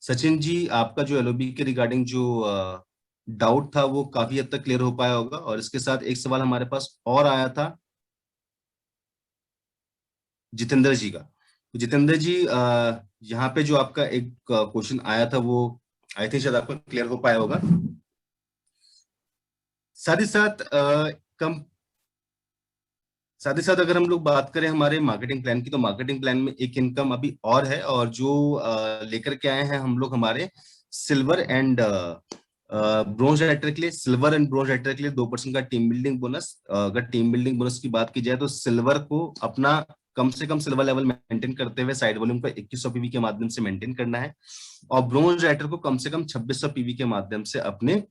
सचिन जी आपका जो एलओबी के रिगार्डिंग जो डाउट था वो काफी हद तक क्लियर हो पाया होगा। और इसके साथ एक सवाल हमारे पास और आया था जितेंद्र जी का। तो जितेंद्र जी यहाँ पे जो आपका एक क्वेश्चन आया था वो आई थिंक शायद आपको क्लियर हो पाया होगा। साथ ही साथ अगर हम लोग बात करें हमारे मार्केटिंग प्लान की, तो मार्केटिंग प्लान में एक इनकम अभी और है, और जो लेकर के आए हैं हम लोग हमारे सिल्वर एंड ब्रोंज राइटर के लिए। सिल्वर एंड ब्रोंज राइटर के लिए 2% का टीम बिल्डिंग बोनस। अगर टीम बिल्डिंग बोनस की बात की जाए तो सिल्वर को अपना कम से कम सिल्वर लेवल मेंटेन करते हुए साइड वॉल्यूम को 2100 पीवी के माध्यम से मेंटेन करना है, और ब्रोंज राइटर को कम से कम 2600 पीवी के माध्यम से अपने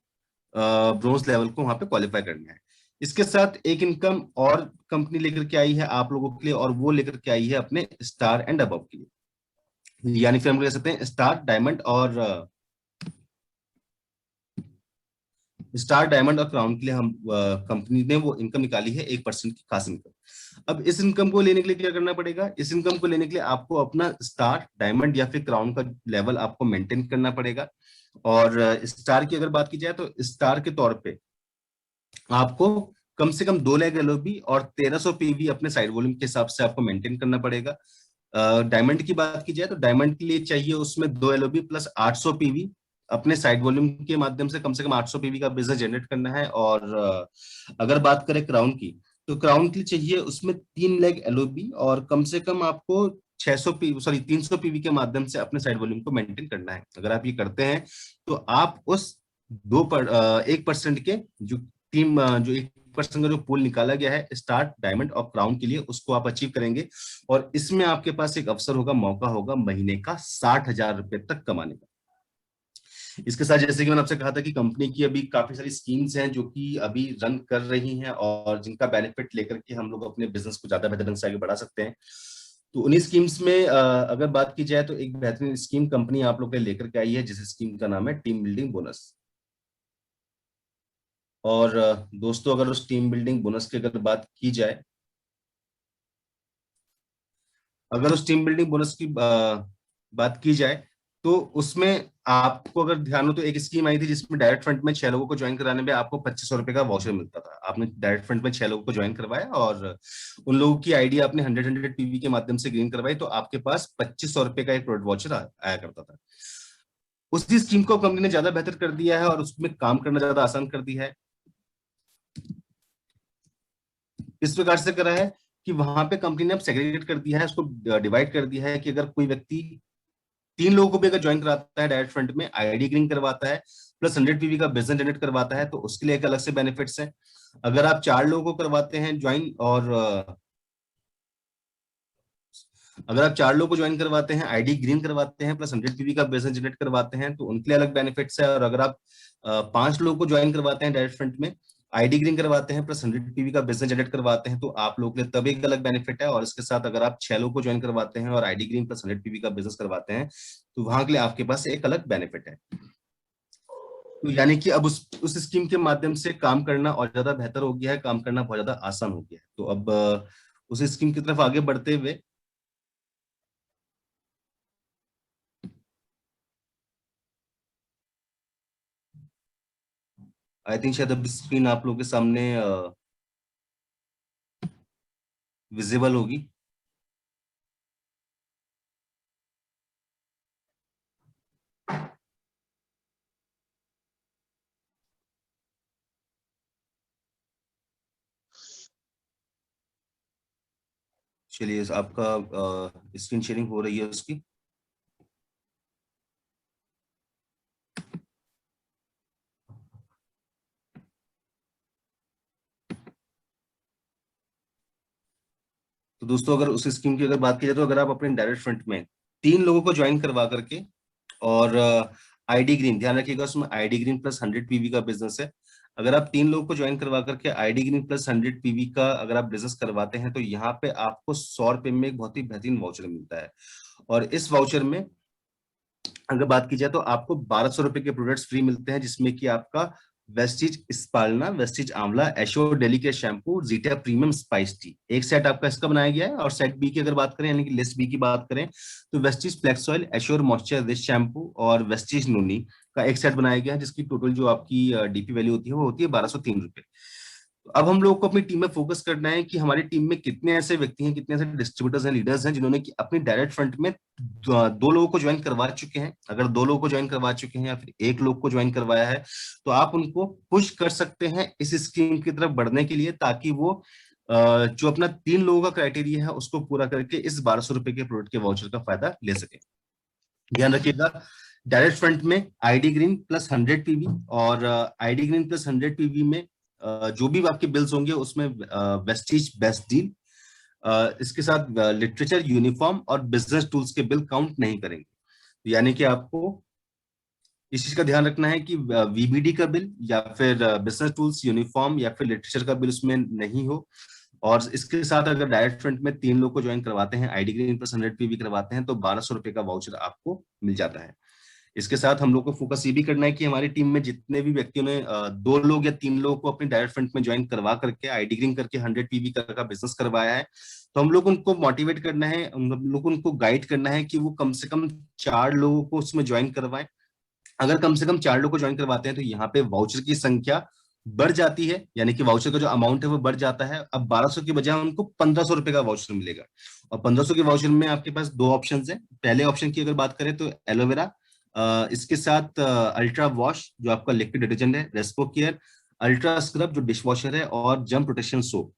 ब्रोंज लेवल को वहां पे क्वालिफाई करना है। इसके साथ एक इनकम और कंपनी लेकर के आई है आप लोगों के लिए, और वो लेकर के आई है अपने स्टार एंड अबव के लिए, यानी फिर हम कह सकते हैं स्टार डायमंड और क्राउन के लिए हम कंपनी ने वो इनकम निकाली है 1% की खास इनकम। अब इस इनकम को लेने के लिए क्या करना पड़ेगा? इस इनकम को लेने के लिए आपको अपना स्टार डायमंड या फिर क्राउन का लेवल आपको मेंटेन करना पड़ेगा। और स्टार की अगर बात की जाए तो स्टार के तौर पे आपको कम से कम 2 लाख एलओबी और 1300 पीवी अपने साइड वॉल्यूम के हिसाब से आपको मेंटेन करना पड़ेगा। डायमंड की बात की जाए तो डायमंड के लिए चाहिए उसमें 2 एलओबी प्लस 800 पीवी अपने साइड वॉल्यूम के माध्यम से कम 800 पीवी का बिजनेस जनरेट करना है। और अगर बात करें क्राउन की, तो क्राउन के लिए चाहिए उसमें 3 लाख एलओबी और कम से कम आपको 300 पीवी के माध्यम से अपने साइड वॉल्यूम को मेंटेन करना है। अगर आप ये करते हैं तो आप उस 1% के जो टीम जो 1% का जो पूल निकाला गया है स्टार, डायमंड और क्राउन के लिए, उसको आप अचीव करेंगे। और इसमें आपके पास एक अवसर होगा, मौका होगा महीने का 60,000 रुपए तक कमाने का। इसके साथ जैसे कि मैंने आपसे कहा था कि कंपनी की अभी काफी सारी स्कीम्स हैं जो कि अभी रन कर रही हैं और जिनका बेनिफिट लेकर के हम लोग अपने बिजनेस को ज्यादा बेहतर ढंग से आगे बढ़ा सकते हैं। तो उन्हीं स्कीम्स में अगर बात की जाए तो एक बेहतरीन स्कीम कंपनी आप लोग के लिए लेकर के आई है, जिस स्कीम का नाम है टीम बिल्डिंग बोनस। और दोस्तों, अगर उस टीम बिल्डिंग बोनस की अगर बात की जाए, अगर उस टीम बिल्डिंग बोनस की बात की जाए तो उसमें आपको अगर ध्यान हो तो एक स्कीम आई थी जिसमें डायरेक्ट फंड में 6 लोगों को ज्वाइन कराने में आपको 2500 रुपए का वाउचर मिलता था। आपने डायरेक्ट फंड में 6 लोगों को ज्वाइन करवाया और उन लोगों की आईडी आपने 100 पीवी के माध्यम से ग्रीन करवाई, तो आपके पास 2500 रुपए का एक प्रोडक्ट वाउचर आया करता था। उसी स्कीम को कंपनी ने ज्यादा बेहतर कर दिया है और उसमें काम करना ज्यादा आसान कर दिया है। इस प्रकार से करा है कि वहां पे कंपनी ने अब सेग्रीगेट कर दिया है, उसको डिवाइड कर दिया है कि अगर कोई व्यक्ति 3 लोगों को भी अगर ज्वाइन कराता है डायरेक्ट फंड में, आईडी ग्रीन करवाता है, प्लस 100 पीवी का बिजनेस जनरेट करवाता है, तो उसके लिए एक अलग से बेनिफिट्स है। अगर आप 4 लोगों को करवाते हैं ज्वाइन और अगर आप 4 लोगों को ज्वाइन करवाते हैं, आईडी ग्रीन करवाते हैं, प्लस 100 पीवी का बिजनेस जनरेट करवाते हैं, तो उनके लिए अलग बेनिफिट्स है। और अगर आप 5 लोगों को ज्वाइन करवाते हैं डायरेक्ट फंड में, आईडी ग्रीन करवाते हैं, प्लस 100 पीवी का बिजनेस जनरेट करवाते हैं, तो आप लोगों के लिए तब एक अलग बेनिफिट है। और इसके साथ अगर आप 6 लोगों को ज्वाइन करवाते हैं और आईडी ग्रीन प्लस 100 पीवी का बिजनेस करवाते हैं, तो वहां के लिए आपके पास एक अलग बेनिफिट है। तो यानी कि अब उस स्कीम के माध्यम से काम करना और ज्यादा बेहतर हो गया है, काम करना बहुत ज्यादा आसान हो गया है। तो अब उस स्कीम की तरफ आगे बढ़ते हुए आई थिंक शायद अब स्क्रीन आप लोगों के सामने विजिबल होगी। चलिए, आपका स्क्रीन शेयरिंग हो रही है उसकी। तो दोस्तों, अगर उस स्कीम की अगर बात की जाए तो अगर आप अपने डायरेक्ट फंड में 3 लोगों को ज्वाइन करवा करके और आईडी ग्रीन, ध्यान रखिएगा उसमें आईडी ग्रीन प्लस 100 पीवी का बिजनेस है। अगर आप 3 लोगों को ज्वाइन करवा करके आईडी ग्रीन प्लस 100 पीवी का अगर आप बिजनेस करवाते हैं, तो यहाँ पे आपको 100 रुपए में एक बहुत ही बेहतरीन वाउचर मिलता है। और इस वाउचर में अगर बात की जाए तो आपको 1200 रुपए के प्रोडक्ट्स फ्री मिलते हैं, जिसमें कि आपका वेस्टीज स्पालना, वेस्टीज आंवला, assure delicate shampoo, zeta premium spice T, एक सेट आपका इसका बनाया गया है। और सेट बी की अगर बात करें, यानी कि लिस्ट बी की बात करें, तो Vestige flax oil, Assure moisture rich shampoo और वेस्टीज नूनी का एक सेट बनाया गया है, जिसकी टोटल जो आपकी डीपी वैल्यू होती है वो होती है 1203 रुपए। अब हम लोग को अपनी टीम में फोकस करना है कि हमारी टीम में कितने ऐसे व्यक्ति हैं, कितने ऐसे डिस्ट्रीब्यूटर्स हैं, लीडर्स हैं, जिन्होंने कि अपनी डायरेक्ट फंड में 2 लोगों को ज्वाइन करवा चुके हैं। अगर 2 लोगों को ज्वाइन करवा चुके हैं या फिर 1 लोग को ज्वाइन करवाया है, तो आप उनको पुश कर सकते हैं इस स्कीम की तरफ बढ़ने के लिए, ताकि वो जो अपना 3 लोगों का क्राइटेरिया है उसको पूरा करके इस 1200 रुपए के प्रोडक्ट के वाउचर का फायदा ले सके। ध्यान रखिएगा, डायरेक्ट फंड में आईडी ग्रीन प्लस 100 पीवी और आईडी ग्रीन प्लस 100 पीवी में जो भी आपके बिल्स होंगे उसमें वेस्टीज बेस्ट डील, इसके साथ लिटरेचर, यूनिफॉर्म और बिजनेस टूल्स के बिल काउंट नहीं करेंगे। यानी कि आपको इस चीज का ध्यान रखना है कि वीबीडी का बिल या फिर बिजनेस टूल्स, यूनिफॉर्म या फिर लिटरेचर का बिल उसमें नहीं हो। और इसके साथ अगर डायरेक्ट फंड में 3 लोग को ज्वाइन करवाते हैं, आईडी ग्रीन प्लस 100 पीवी करवाते हैं, तो 1200 रुपए का वाउचर आपको मिल जाता है। इसके साथ हम लोग को फोकस ये भी करना है कि हमारी टीम में जितने भी व्यक्तियों ने 2 लोग या 3 लोगों को अपने डायरेक्ट फंड में ज्वाइन करवा करके आईडी ग्रीन करके 100 पीवी का बिजनेस करवाया है, तो हम लोग उनको मोटिवेट करना है, हम लोग उनको गाइड करना है कि वो कम से कम 4 लोगों को उसमें ज्वाइन करवाएं। अगर कम से कम 4 लोग को ज्वाइन करवाते हैं तो यहाँ पे वाउचर की संख्या बढ़ जाती है, यानी कि वाउचर का जो अमाउंट है वो बढ़ जाता है। अब 1200 की बजाय उनको 1500 रुपए का वाउचर मिलेगा। और 1500 के वाउचर में आपके पास 2 ऑप्शन है। पहले ऑप्शन की अगर बात करें तो एलोवेरा, इसके साथ अल्ट्रा वॉश जो आपका लिक्विड डिटर्जेंट है, रेस्पो केयर, अल्ट्रा स्क्रब जो डिश वॉशर है, और जम प्रोटेक्शन सोप,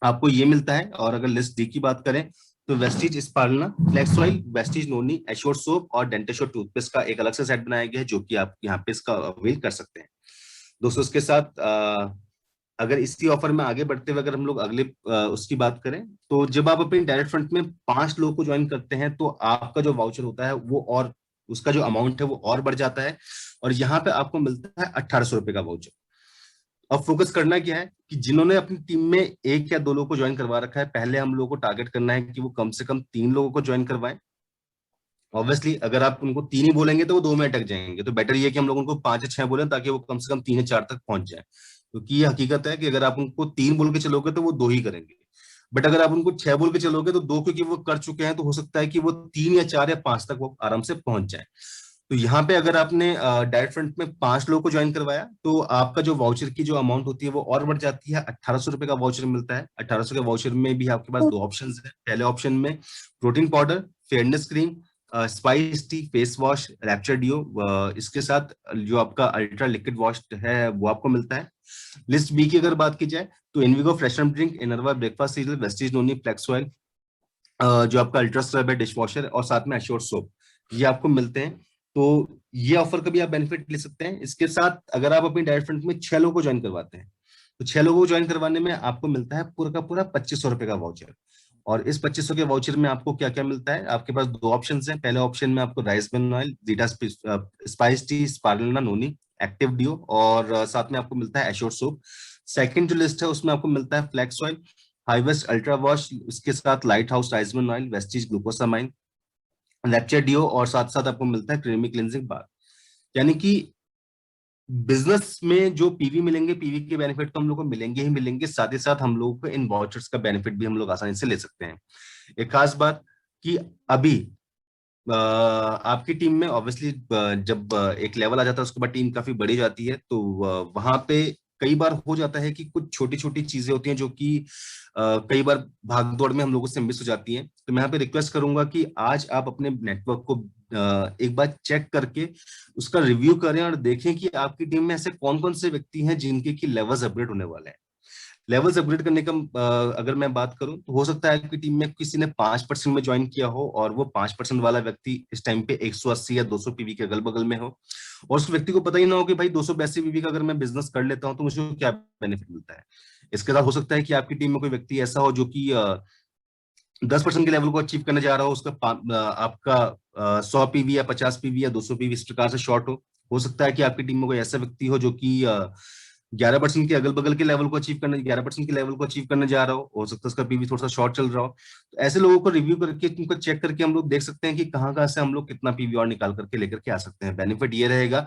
आपको ये मिलता है। और अगर लिस्ट डी की बात करें तो वेस्टीज स्पार्लना, फ्लेक्स ऑयल, वेस्टीज नोनी, एश्योर सोप और डेंटाश्योर टूथपेस्ट का एक अलग से सेट बनाया गया है, जो कि आप यहाँ पे इसका अवेल कर सकते हैं दोस्तों। इसके साथ अगर इसी ऑफर में आगे बढ़ते हुए अगर हम लोग अगले उसकी बात करें, तो जब आप अपने डायरेक्ट फंड में 5 लोगों को ज्वाइन करते हैं तो आपका जो वाउचर होता है वो और उसका जो अमाउंट है वो और बढ़ जाता है, और यहाँ पे आपको मिलता है 1800 रुपए का वाउचर। अब फोकस करना क्या है कि जिन्होंने अपनी टीम में 1 या 2 लोगों को ज्वाइन करवा रखा है, पहले हम लोगों को टारगेट करना है कि वो कम से कम 3 लोगों को ज्वाइन करवाएं। ऑब्वियसली अगर आप उनको 3 ही बोलेंगे तो वो 2 में अटक जाएंगे, तो बेटर ये है कि हम लोग उनको 5 या 6 बोले ताकि वो कम से कम 3 या 4 तक पहुंच जाए, क्योंकि ये हकीकत है कि अगर आप उनको 3 बोल के चलोगे तो वो 2 ही करेंगे, बट अगर आप उनको 6 बोल के चलोगे तो 2 क्योंकि वो कर चुके हैं तो हो सकता है कि वो 3 या 4 या 5 तक वो आराम से पहुंच जाए। तो यहाँ पे अगर आपने डायरेक्ट फ्रंट में 5 लोगों को ज्वाइन करवाया तो आपका जो वाउचर की जो अमाउंट होती है वो और बढ़ जाती है, 1800 रुपए का वाउचर मिलता है। 1800 के वाउचर में भी आपके पास 2 ऑप्शन है। पहले ऑप्शन में protein powder, fairness cream, spice tea, face wash, rapture deo, इसके साथ जो आपका अल्ट्रा लिक्विड वॉश है वो आपको मिलता है। लिस्ट बी की अगर बात की जाए तो Invigo freshener drink, Inerva breakfast cereal, Vestige noni, flex oil, जो आपका अल्ट्रा स्क्रब है डिश वॉशर, और साथ में एश्योर सोप, ये आपको मिलते हैं। तो ये ऑफर का भी आप बेनिफिट ले सकते हैं। इसके साथ अगर आप अपनी डायरेक्ट फंड में 6 लोगों को ज्वाइन करवाते हैं तो 6 लोगों को ज्वाइन करवाने में आपको मिलता है पूरा का पूरा 2500 रुपए का वाउचर। और इस 2500 के वाउचर में आपको क्या क्या मिलता है, आपके पास 2 ऑप्शन हैं। पहले ऑप्शन में आपको rice bran oil, Zeta spice tea, spirulina noni, active deo, और साथ में आपको मिलता है एश्योर सोप। सेकंड जो लिस्ट है उसमें आपको मिलता है फ्लेक्स ऑयल, हाईवेस्ट अल्ट्रा वॉश, इसके साथ लाइट हाउस राइसमन oil, Vestige glucosamine, rapture deo, और साथ साथ आपको मिलता है क्रीमी क्लिनजिंग बार। यानी कि बिजनेस में जो पीवी मिलेंगे, पीवी के बेनिफिट तो हम लोग को मिलेंगे ही मिलेंगे, साथ ही साथ हम लोगों को इन वाउचर्स का बेनिफिट भी हम लोग आसानी से ले सकते हैं। एक खास बात कि अभी आपकी टीम में ऑब्वियसली जब एक लेवल आ जाता है उसके बाद टीम काफी बड़ी जाती है, तो वहां पे कई बार हो जाता है कि कुछ छोटी छोटी चीजें होती हैं जो कि कई बार भाग दौड़ में हम लोगों से मिस हो जाती हैं। तो मैं यहाँ पे रिक्वेस्ट करूंगा कि आज आप अपने नेटवर्क को एक बार चेक करके उसका रिव्यू करें और देखें कि आपकी टीम में ऐसे कौन कौन से व्यक्ति हैं जिनके की लेवल्स अपग्रेड होने वाले हैं। लेवल्स अपग्रेड करने का अगर मैं बात करूं तो हो सकता है कि टीम में किसी ने 5% में ज्वाइन किया हो और वो 5% वाला व्यक्ति इस टाइम पे 180 या 200 पीवी के अगल बगल में हो, और उस व्यक्ति को पता ही ना हो कि भाई 282 पीवी का अगर मैं बिजनेस कर लेता हूं तो मुझे क्या बेनिफिट मिलता है। इसके साथ हो सकता है कि आपकी टीम में कोई व्यक्ति ऐसा हो जो कि 10% के लेवल को अचीव करने जा रहा हो, उसका आपका 100 पीवी या 50 पीवी या 200 पीवी इस प्रकार से शॉर्ट हो सकता है कि आपकी टीम में कोई ऐसा व्यक्ति हो जो कि 11% के अगल बगल के लेवल को अचीव करने 11% के लेवल को अचीव करने जा रहा हो सकता है उसका पीवी थोड़ा सा शॉर्ट चल रहा हो। तो ऐसे लोगों को रिव्यू करके उनको चेक करके हम लोग देख सकते हैं कि कहाँ कहाँ से हम लोग कितना पीवी और निकाल करके लेकर के आ सकते हैं। बेनिफिट ये रहेगा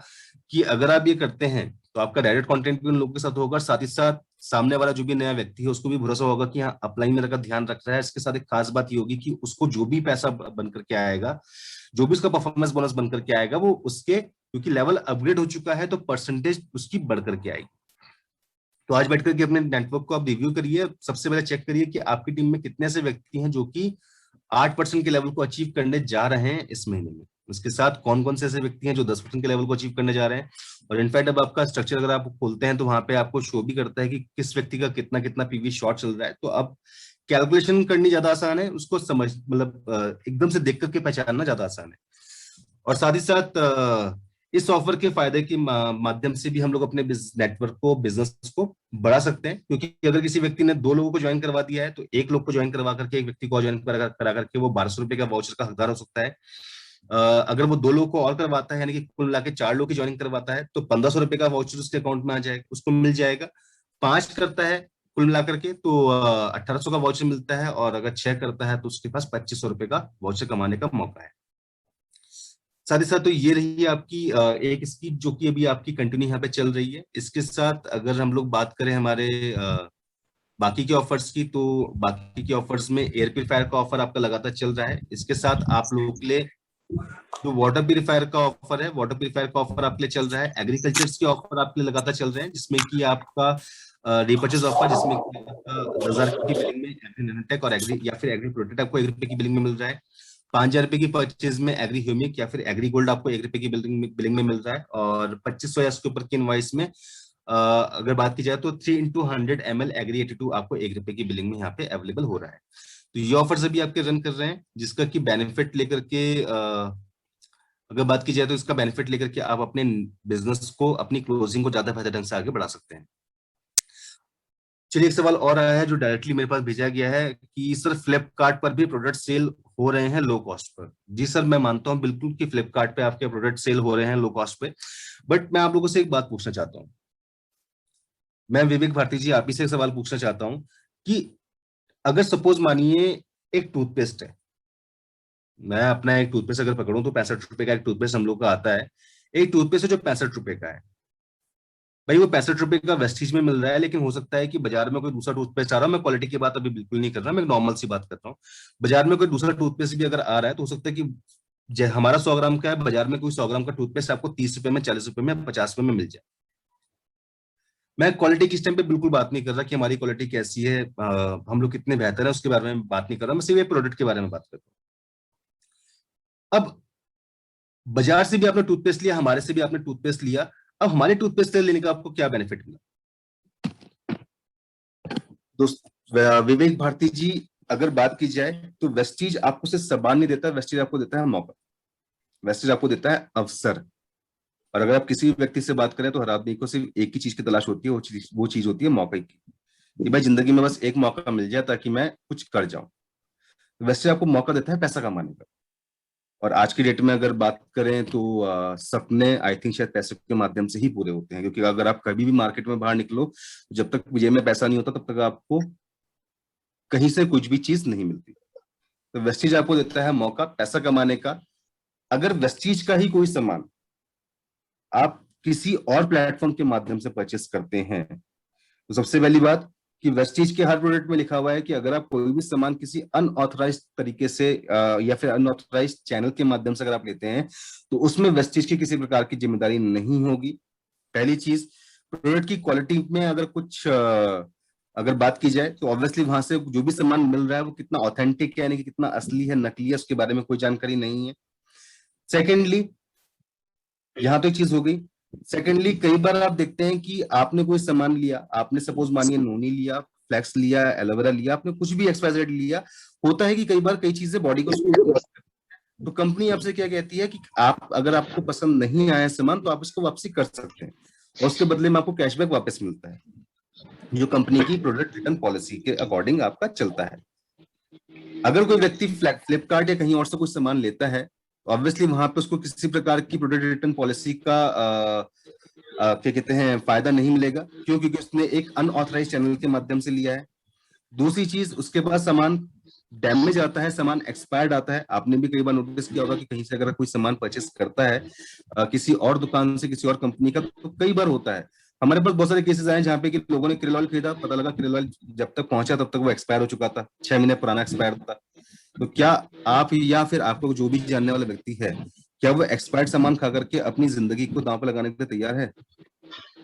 कि अगर आप ये करते हैं तो आपका डायरेक्ट कंटेंट भी उन लोगों के साथ होगा, साथ ही साथ सामने वाला जो भी नया व्यक्ति है उसको भी भरोसा होगा कि हाँ अपलाइन मेरा का ध्यान रख रहा है। इसके साथ एक खास बात ये होगी कि उसको जो भी पैसा बन करके आएगा, जो भी उसका परफॉर्मेंस बोनस बन करके आएगा, वो उसके क्योंकि लेवल अपग्रेड हो चुका है तो परसेंटेज उसकी बढ़ करके आएगी। तो आज बैठ करके अपने नेटवर्क को आप रिव्यू करिए, सबसे पहले चेक करिए कि आपकी टीम में कितने ऐसे व्यक्ति हैं जो कि 8% के लेवल को अचीव करने जा रहे हैं इस महीने में। उसके साथ कौन कौन से ऐसे व्यक्ति हैं जो 10% के लेवल को अचीव करने जा रहे हैं। और इनफैक्ट अब आपका स्ट्रक्चर अगर आप खोलते हैं तो वहां पे आपको शो भी करता है कि किस व्यक्ति का कितना कितना पीवी शॉर्ट चल रहा है। तो अब कैलकुलेशन करनी ज्यादा आसान है, उसको समझ मतलब एकदम से देख करके पहचानना ज्यादा आसान है। और साथ ही साथ इस ऑफर के फायदे के माध्यम से भी हम लोग अपने नेटवर्क को, बिजनेस को बढ़ा सकते हैं, क्योंकि अगर किसी व्यक्ति ने 2 लोगों को ज्वाइन करवा दिया है तो 1 लोग को ज्वाइन करवा करके, एक व्यक्ति को ज्वाइन करा करके वो 1200 रुपए का वाउचर का हकदार हो सकता है। अगर वो 2 लोगों को और करवाता है यानी कि कुल मिला के 4 लोग की ज्वाइनिंग करवाता है तो 1500 रुपए का वाउचर उसके अकाउंट में आ जाएगा, उसको मिल जाएगा। 5 करता है कुल मिलाकर के तो 1800 का वाउचर मिलता है, और अगर 6 करता है तो उसके पास 2500 रुपए का वाउचर कमाने का मौका है। साथ ही साथ तो ये रही आपकी एक स्कीम जो कि अभी आपकी कंटिन्यू यहाँ पे चल रही है। इसके साथ अगर हम लोग बात करें हमारे बाकी के ऑफर्स की, तो बाकी के ऑफर्स में एयर प्योरीफायर का ऑफर आपका लगातार चल रहा है। इसके साथ आप लोगों के लिए जो वाटर प्योरीफायर का ऑफर है, वाटर प्योरीफायर का ऑफर आपके लिए चल रहा है। एग्रीकल्चर के ऑफर आपके लिए लगातार चल रहे हैं, जिसमें कि आपका रिपर्चेज ऑफर, जिसमें कि आपका 10,000 की बिलिंग में एग्री नैनोटेक और एग्री या फिर एग्री प्रोटेक्ट आपको 1 रुपए की बिलिंग में मिल रहा है। 5,000 रुपए की परचेज में एग्री ह्यूमिक या फिर एग्री गोल्ड आपको 1 रुपए की बिलिंग में मिल रहा है। और 2500 या उसके ऊपर की इनवॉइस में अगर बात की जाए तो 3 into 100 ml एग्री 82 आपको 1 रुपए की बिलिंग में यहाँ पे अवेलेबल हो रहा है। तो ये ऑफर्स अभी आपके रन कर रहे हैं, जिसका की बेनिफिट लेकर के अगर बात की जाए तो इसका बेनिफिट लेकर के आप अपने बिजनेस को, अपनी क्लोजिंग को ज्यादा बेहतर ढंग से आगे बढ़ा सकते हैं। चलिए एक सवाल और आया है जो डायरेक्टली मेरे पास भेजा गया है कि सर फ्लिपकार्ट पर भी प्रोडक्ट सेल हो रहे हैं लो कॉस्ट पर। जी सर, मैं मानता हूं बिल्कुल कि फ्लिपकार्ट पे आपके प्रोडक्ट सेल हो रहे हैं लो कॉस्ट पे, बट मैं आप लोगों से एक बात पूछना चाहता हूं। मैं विवेक भारती जी आप ही से एक सवाल पूछना चाहता हूं कि अगर सपोज मानिए एक टूथपेस्ट है, मैं अपना एक टूथपेस्ट अगर पकड़ूं तो 65 रुपए का एक टूथपेस्ट हम लोग का आता है। एक टूथपेस्ट है जो 65 रुपए का है, भाई वो 65 रुपए का वेस्टीज में मिल रहा है, लेकिन हो सकता है कि बाजार में कोई दूसरा टूथपेस्ट आ रहा है, मैं क्वालिटी की बात अभी बिल्कुल नहीं कर रहा, मैं नॉर्मल सी बात कर रहा हूँ। बाजार में कोई दूसरा टूथपेस्ट भी अगर आ रहा है तो हो सकता है कि हमारा 100 ग्राम का है, बाजार में कोई 100 ग्राम का टूथपेस्ट आपको 30 रुपए में, 40 रुपए में, 50 रुपए में मिल जाए। मैं क्वालिटी की इस टाइम पे बिल्कुल बात नहीं कर रहा कि हमारी क्वालिटी कैसी है, हम लोग कितने बेहतर है उसके बारे में बात नहीं कर रहा, मैं सिर्फ प्रोडक्ट के बारे में बात कर रहा हूँ। अब बाजार से भी आपने टूथपेस्ट लिया, हमारे से भी आपने टूथपेस्ट लिया, अब हमारे टूथपेस्ट लेने का आपको क्या बेनिफिट मिला? दोस्त विवेक भारती जी, अगर बात की जाए तो वेस्टीज आपको सिर्फ सामान नहीं देता, वेस्टीज आपको देता है मौका, वेस्टीज आपको देता है अवसर। और अगर आप किसी भी व्यक्ति से बात करें तो हर आदमी को सिर्फ एक ही चीज की तलाश होती है, वो चीज होती है मौके की, कि भाई जिंदगी में बस एक मौका मिल जाए ताकि मैं कुछ कर जाऊं। वेस्टीज आपको मौका देता है पैसा कमाने का। और आज की डेट में अगर बात करें तो सपने आई थिंक शायद पैसे के माध्यम से ही पूरे होते हैं, क्योंकि अगर आप कभी भी मार्केट में बाहर निकलो, जब तक जेब में पैसा नहीं होता तब तक आपको कहीं से कुछ भी चीज नहीं मिलती। तो वेस्टीज आपको देता है मौका पैसा कमाने का। अगर वेस्टीज का ही कोई सामान आप किसी और प्लेटफॉर्म के माध्यम से परचेस करते हैं, तो सबसे पहली बात कि वेस्टीज के हर प्रोडक्ट में लिखा हुआ है कि अगर आप कोई भी सामान किसी अनऑथराइज तरीके से या फिर अनऑथराइज चैनल के माध्यम से अगर आप लेते हैं तो उसमें वेस्टीज की किसी प्रकार की जिम्मेदारी नहीं होगी। पहली चीज, प्रोडक्ट की क्वालिटी में अगर कुछ अगर बात की जाए तो ऑब्वियसली वहां से जो भी सामान मिल रहा है वो कितना ऑथेंटिक है, यानी कि कितना असली है, नकली है, उसके बारे में कोई जानकारी नहीं है। सेकेंडली, यहाँ तो एक चीज हो गई। सेकेंडली, कई बार आप देखते हैं कि आपने कोई सामान लिया, आपने सपोज मानिए नोनी लिया, फ्लैक्स लिया, एलोवेरा लिया, आपने कुछ भी एक्सपायरी लिया, होता है कि कई बार कई चीजें बॉडी को सूट नहीं करती। तो कंपनी आपसे क्या कहती है कि आप अगर आपको पसंद नहीं आया सामान तो आप इसको वापसी कर सकते हैं और उसके बदले में आपको कैशबैक वापस मिलता है, जो कंपनी की प्रोडक्ट रिटर्न पॉलिसी के अकॉर्डिंग आपका चलता है। अगर कोई व्यक्ति फ्लिपकार्ट या कहीं और से कुछ सामान लेता है तो ऑब्वियसली वहां पे उसको किसी प्रकार की प्रोडक्ट रिटर्न पॉलिसी का क्या कहते हैं फायदा नहीं मिलेगा। क्यों? क्योंकि उसने एक अनऑथराइज चैनल के माध्यम से लिया है। दूसरी चीज, उसके पास सामान डैमेज आता है, सामान एक्सपायर्ड आता है। आपने भी कई बार नोटिस किया होगा कि कहीं से अगर कोई सामान परचेस करता है किसी और दुकान से, किसी और कंपनी का, तो कई बार होता है, हमारे पास बहुत सारे केसेस आए जहाँ पे कि लोगों ने क्रिल ऑयल खरीदा, पता लगा क्रिल ऑयल जब तक पहुंचा तब तक वो एक्सपायर हो चुका था, 6 महीने पुराना एक्सपायर था। तो क्या आप या फिर आपको जो भी जानने वाला व्यक्ति है, क्या वो एक्सपायर्ड सामान खा करके अपनी जिंदगी को दांव पर लगाने के लिए तैयार है?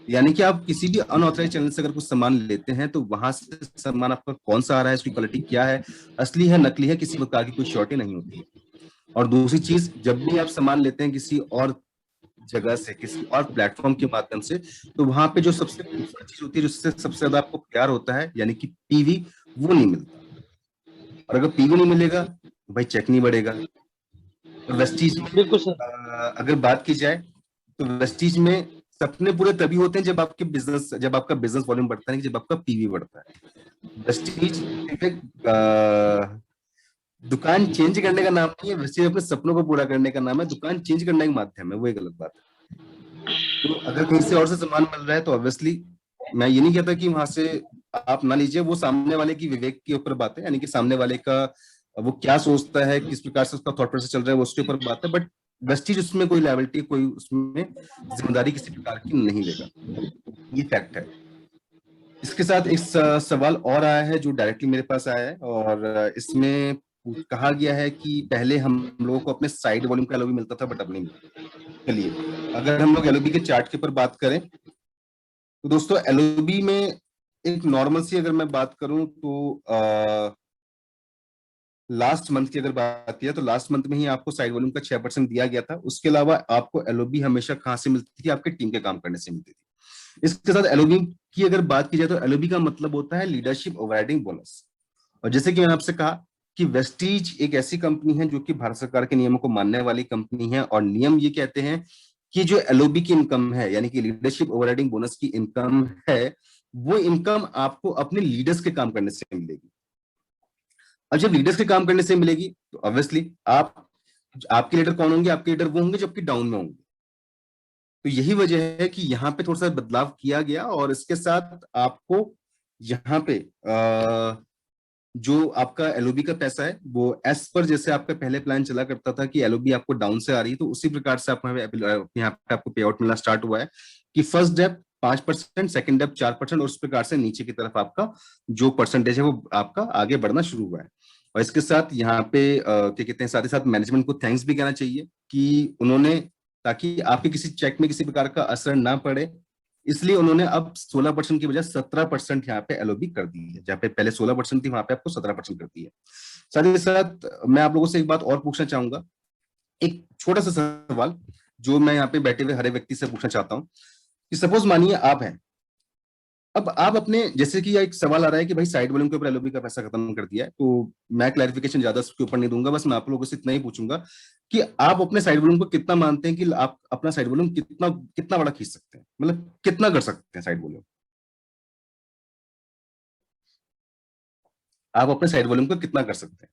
यानी कि आप किसी भी अनऑथराइज चैनल से अगर कुछ सामान लेते हैं तो वहां से सामान आपका कौन सा आ रहा है, उसकी क्वालिटी क्या है, असली है, नकली है, किसी प्रकार की कोई श्योरिटी नहीं होती है। और दूसरी चीज, जब भी आप सामान लेते हैं किसी और जगह से, किसी और प्लेटफॉर्म के माध्यम से, तो वहां पे जो सबसे खूबसूरत चीज होती है, जिससे सबसे ज्यादा आपको प्यार होता है, यानी कि पीवी, वो नहीं मिलता। और अगर पीवी नहीं मिलेगा तो भाई चेक नहीं बढ़ेगा। और वेस्टीज में
बिल्कुल सर।
अगर बात की जाए तो वेस्टीज में सपने पूरे तभी होते हैं जब आपका बिजनेस वॉल्यूम बढ़ता है, जब आपका पीवी बढ़ता है। वेस्टीज दुकान चेंज करने का नाम नहीं है, वेस्टीज अपने सपनों को पूरा करने का नाम है। दुकान चेंज करने का माध्यम है, वो एक गलत बात है। तो अगर कहीं से और से सामान मिल रहा है तो ऑब्वियसली मैं ये नहीं कहता कि वहां से आप ना लीजिए, वो सामने वाले की विवेक के ऊपर बात है, यानी कि सामने वाले का वो क्या सोचता है, किस प्रकार से उसका थॉट प्रोसेस चल रहा है, वो उसके ऊपर बात है। बट वेस्टीज उसमें कोई लायबिलिटी, कोई उसमें जिम्मेदारी किसी प्रकार की नहीं लेगा, ये फैक्ट है। इसके साथ एक सवाल और आया है जो डायरेक्टली मेरे पास आया है, और इसमें कहा गया है कि पहले हम लोगों को अपने साइड वॉल्यूम का एलओबी मिलता था बट अब नहीं मिलता। चलिए अगर हम लोग एलओबी के चार्ट के ऊपर बात करें तो दोस्तों एलओबी में एक नॉर्मल सी अगर मैं बात करूं तो लास्ट मंथ की अगर बात किया तो लास्ट मंथ में ही आपको साइड वॉल्यूम का 6% दिया गया था। उसके अलावा आपको एलओबी हमेशा कहां से मिलती थी? आपके टीम के काम करने से मिलती थी। इसके साथ एलओबी की अगर बात की जाए तो एलओबी का मतलब होता है लीडरशिप ओवरराइडिंग बोनस। और जैसे कि मैंने आपसे कहा कि वेस्टीज एक ऐसी कंपनी है जो कि भारत सरकार के नियमों को मानने वाली कंपनी है, और नियम ये कहते हैं कि जो एलओबी की इनकम है, यानी कि लीडरशिप ओवरराइडिंग बोनस की इनकम है, वो इनकम आपको अपने लीडर्स के काम करने से मिलेगी। अब जब लीडर्स के काम करने से मिलेगी तो ऑब्वियसली आपके लीडर कौन होंगे? आपके लीडर वो होंगे जो आपकी डाउन में होंगे। तो यही वजह है कि यहाँ पे थोड़ा सा बदलाव किया गया, और इसके साथ आपको यहाँ पे जो आपका एलओबी का पैसा है वो एस पर, जैसे आपका पहले प्लान चला करता था कि एलओबी आपको डाउन से आ रही है, तो उसी प्रकार से आपको यहाँ पे आपको पे आउट मिलना स्टार्ट हुआ है कि फर्स्ट डेप 5%, सेकंड डेप 4%, और उस प्रकार से नीचे की तरफ आपका जो परसेंटेज है वो आपका आगे बढ़ना शुरू हुआ है। और इसके साथ यहाँ पे क्या कहते हैं, साथ ही साथ मैनेजमेंट को थैंक्स भी कहना चाहिए कि उन्होंने, ताकि आपके किसी चेक में किसी प्रकार का असर ना पड़े, इसलिए उन्होंने अब 16% की बजाय 17% यहाँ पे एलओबी कर दी है। जहाँ पे पहले 16% थी, वहां पे आपको 17% कर दी है। साथ ही साथ मैं आप लोगों से एक बात और पूछना चाहूंगा, एक छोटा सा सवाल जो मैं यहाँ पे बैठे हुए हर एक व्यक्ति से पूछना चाहता हूँ कि सपोज मानिए आप हैं, अब आप अपने, जैसे कि एक सवाल आ रहा है कि भाई साइड वॉल्यूम के ऊपर एलओबी का पैसा खत्म कर दिया है, तो मैं क्लैरिफिकेशन ज्यादा उसके ऊपर नहीं दूंगा, बस मैं आप लोगों से इतना ही पूछूंगा कि आप अपने साइड वॉल्यूम को कितना मानते हैं कि आप अपना साइड वॉल्यूम कितना कितना बड़ा खींच सकते हैं, मतलब कितना कर सकते हैं साइड वॉल्यूम? आप अपने साइड वॉल्यूम को कितना कर सकते हैं?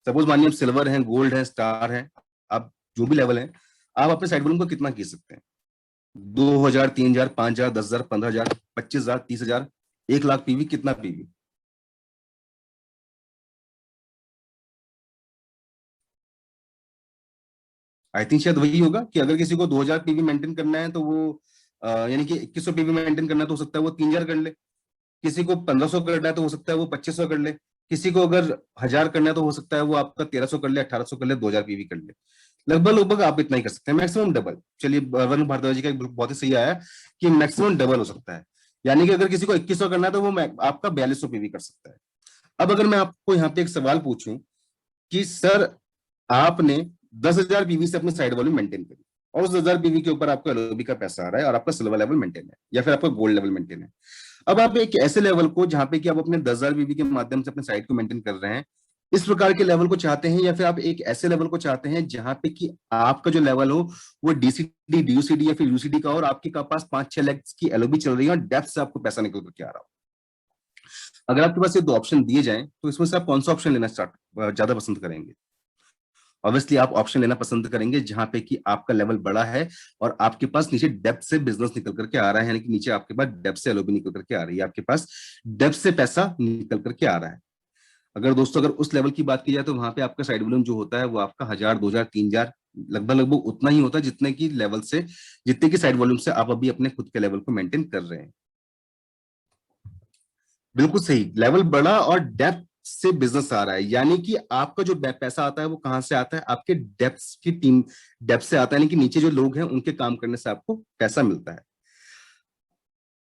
सपोज मानिए आप सिल्वर है, गोल्ड है, स्टार है, आप जो भी लेवल है, आप अपने साइड वॉल्यूम को कितना खींच सकते हैं? 2,000, 3,000, 5,000, 10,000, 15,000, 25,000, 30,000, 1 लाख पीवी, कितना पीवी? आई थिंक शायद वही होगा कि अगर किसी को 2,000 पीवी मेंटेन करना है तो वो यानी कि 2,100 पीवी मेंटेन करना है तो हो सकता है वो 3,000 कर ले। किसी को 1,500 करना है तो हो सकता है वो 2,500 कर ले। किसी को अगर 1,000 करना है तो हो सकता है वो आपका 1,300 कर ले, 1,800 कर ले, 2,000 पीवी कर ले। लगभग लगभग आप इतना ही कर सकते हैं, मैक्सिमम डबल। चलिए, वरुण भारद्वाज जी का एक बहुत ही सही आया कि मैक्सिमम डबल हो सकता है, यानी कि अगर किसी को 2,100 करना है तो वो आपका 4,200 पीवी कर सकता है। अब अगर मैं आपको यहाँ पे एक सवाल पूछूं कि सर, आपने 10,000 पीवी से अपनी साइड वॉल्यूम मेंटेन करी, और उस 10,000 पीवी के ऊपर आपको एलओबी का पैसा आ रहा है, और आपका सिल्वर लेवल मेंटेन है या फिर आपका गोल्ड लेवल मेंटेन है। अब आप एक ऐसे लेवल को जहां पे कि आप अपने 10,000 पीवी के माध्यम से अपने साइड को मेंटेन कर रहे हैं, इस प्रकार के लेवल को चाहते हैं, या फिर आप एक ऐसे लेवल को चाहते हैं जहां पे कि आपका जो लेवल हो वो डीसीडी, डीयूसीडी या फिर यूसीडी का, और आपके पास 5-6 लाख की एलओबी चल रही है और डेप्थ से आपको पैसा निकल करके आ रहा हो। अगर आपके पास ये दो ऑप्शन दिए जाएं तो इसमें से आप कौन सा ऑप्शन लेना स्टार्ट ज्यादा पसंद करेंगे? ऑब्वियसली आप ऑप्शन लेना पसंद करेंगे जहां पे कि आपका लेवल बड़ा है और आपके पास नीचे डेप्थ से बिजनेस निकल करके आ रहा है, यानी कि नीचे आपके पास डेप्थ से एलओबी निकल करके आ रही है, आपके पास डेप्थ से पैसा निकल करके आ रहा है। अगर दोस्तों, अगर उस लेवल की बात की जाए तो वहां पे आपका साइड वॉल्यूम जो होता है वो आपका 1,000, 2,000, 3,000 लगभग लगभग उतना ही होता है जितने की लेवल से, जितने की साइड वॉल्यूम से आप अभी अपने खुद के लेवल को मेंटेन कर रहे हैं। बिल्कुल सही, लेवल बड़ा और डेप्थ से बिजनेस आ रहा है, यानी कि आपका जो पैसा आता है वो कहां से आता है? आपके डेप्थ की टीम, डेप्थ से आता है, यानी कि नीचे जो लोग हैं उनके काम करने से आपको पैसा मिलता है।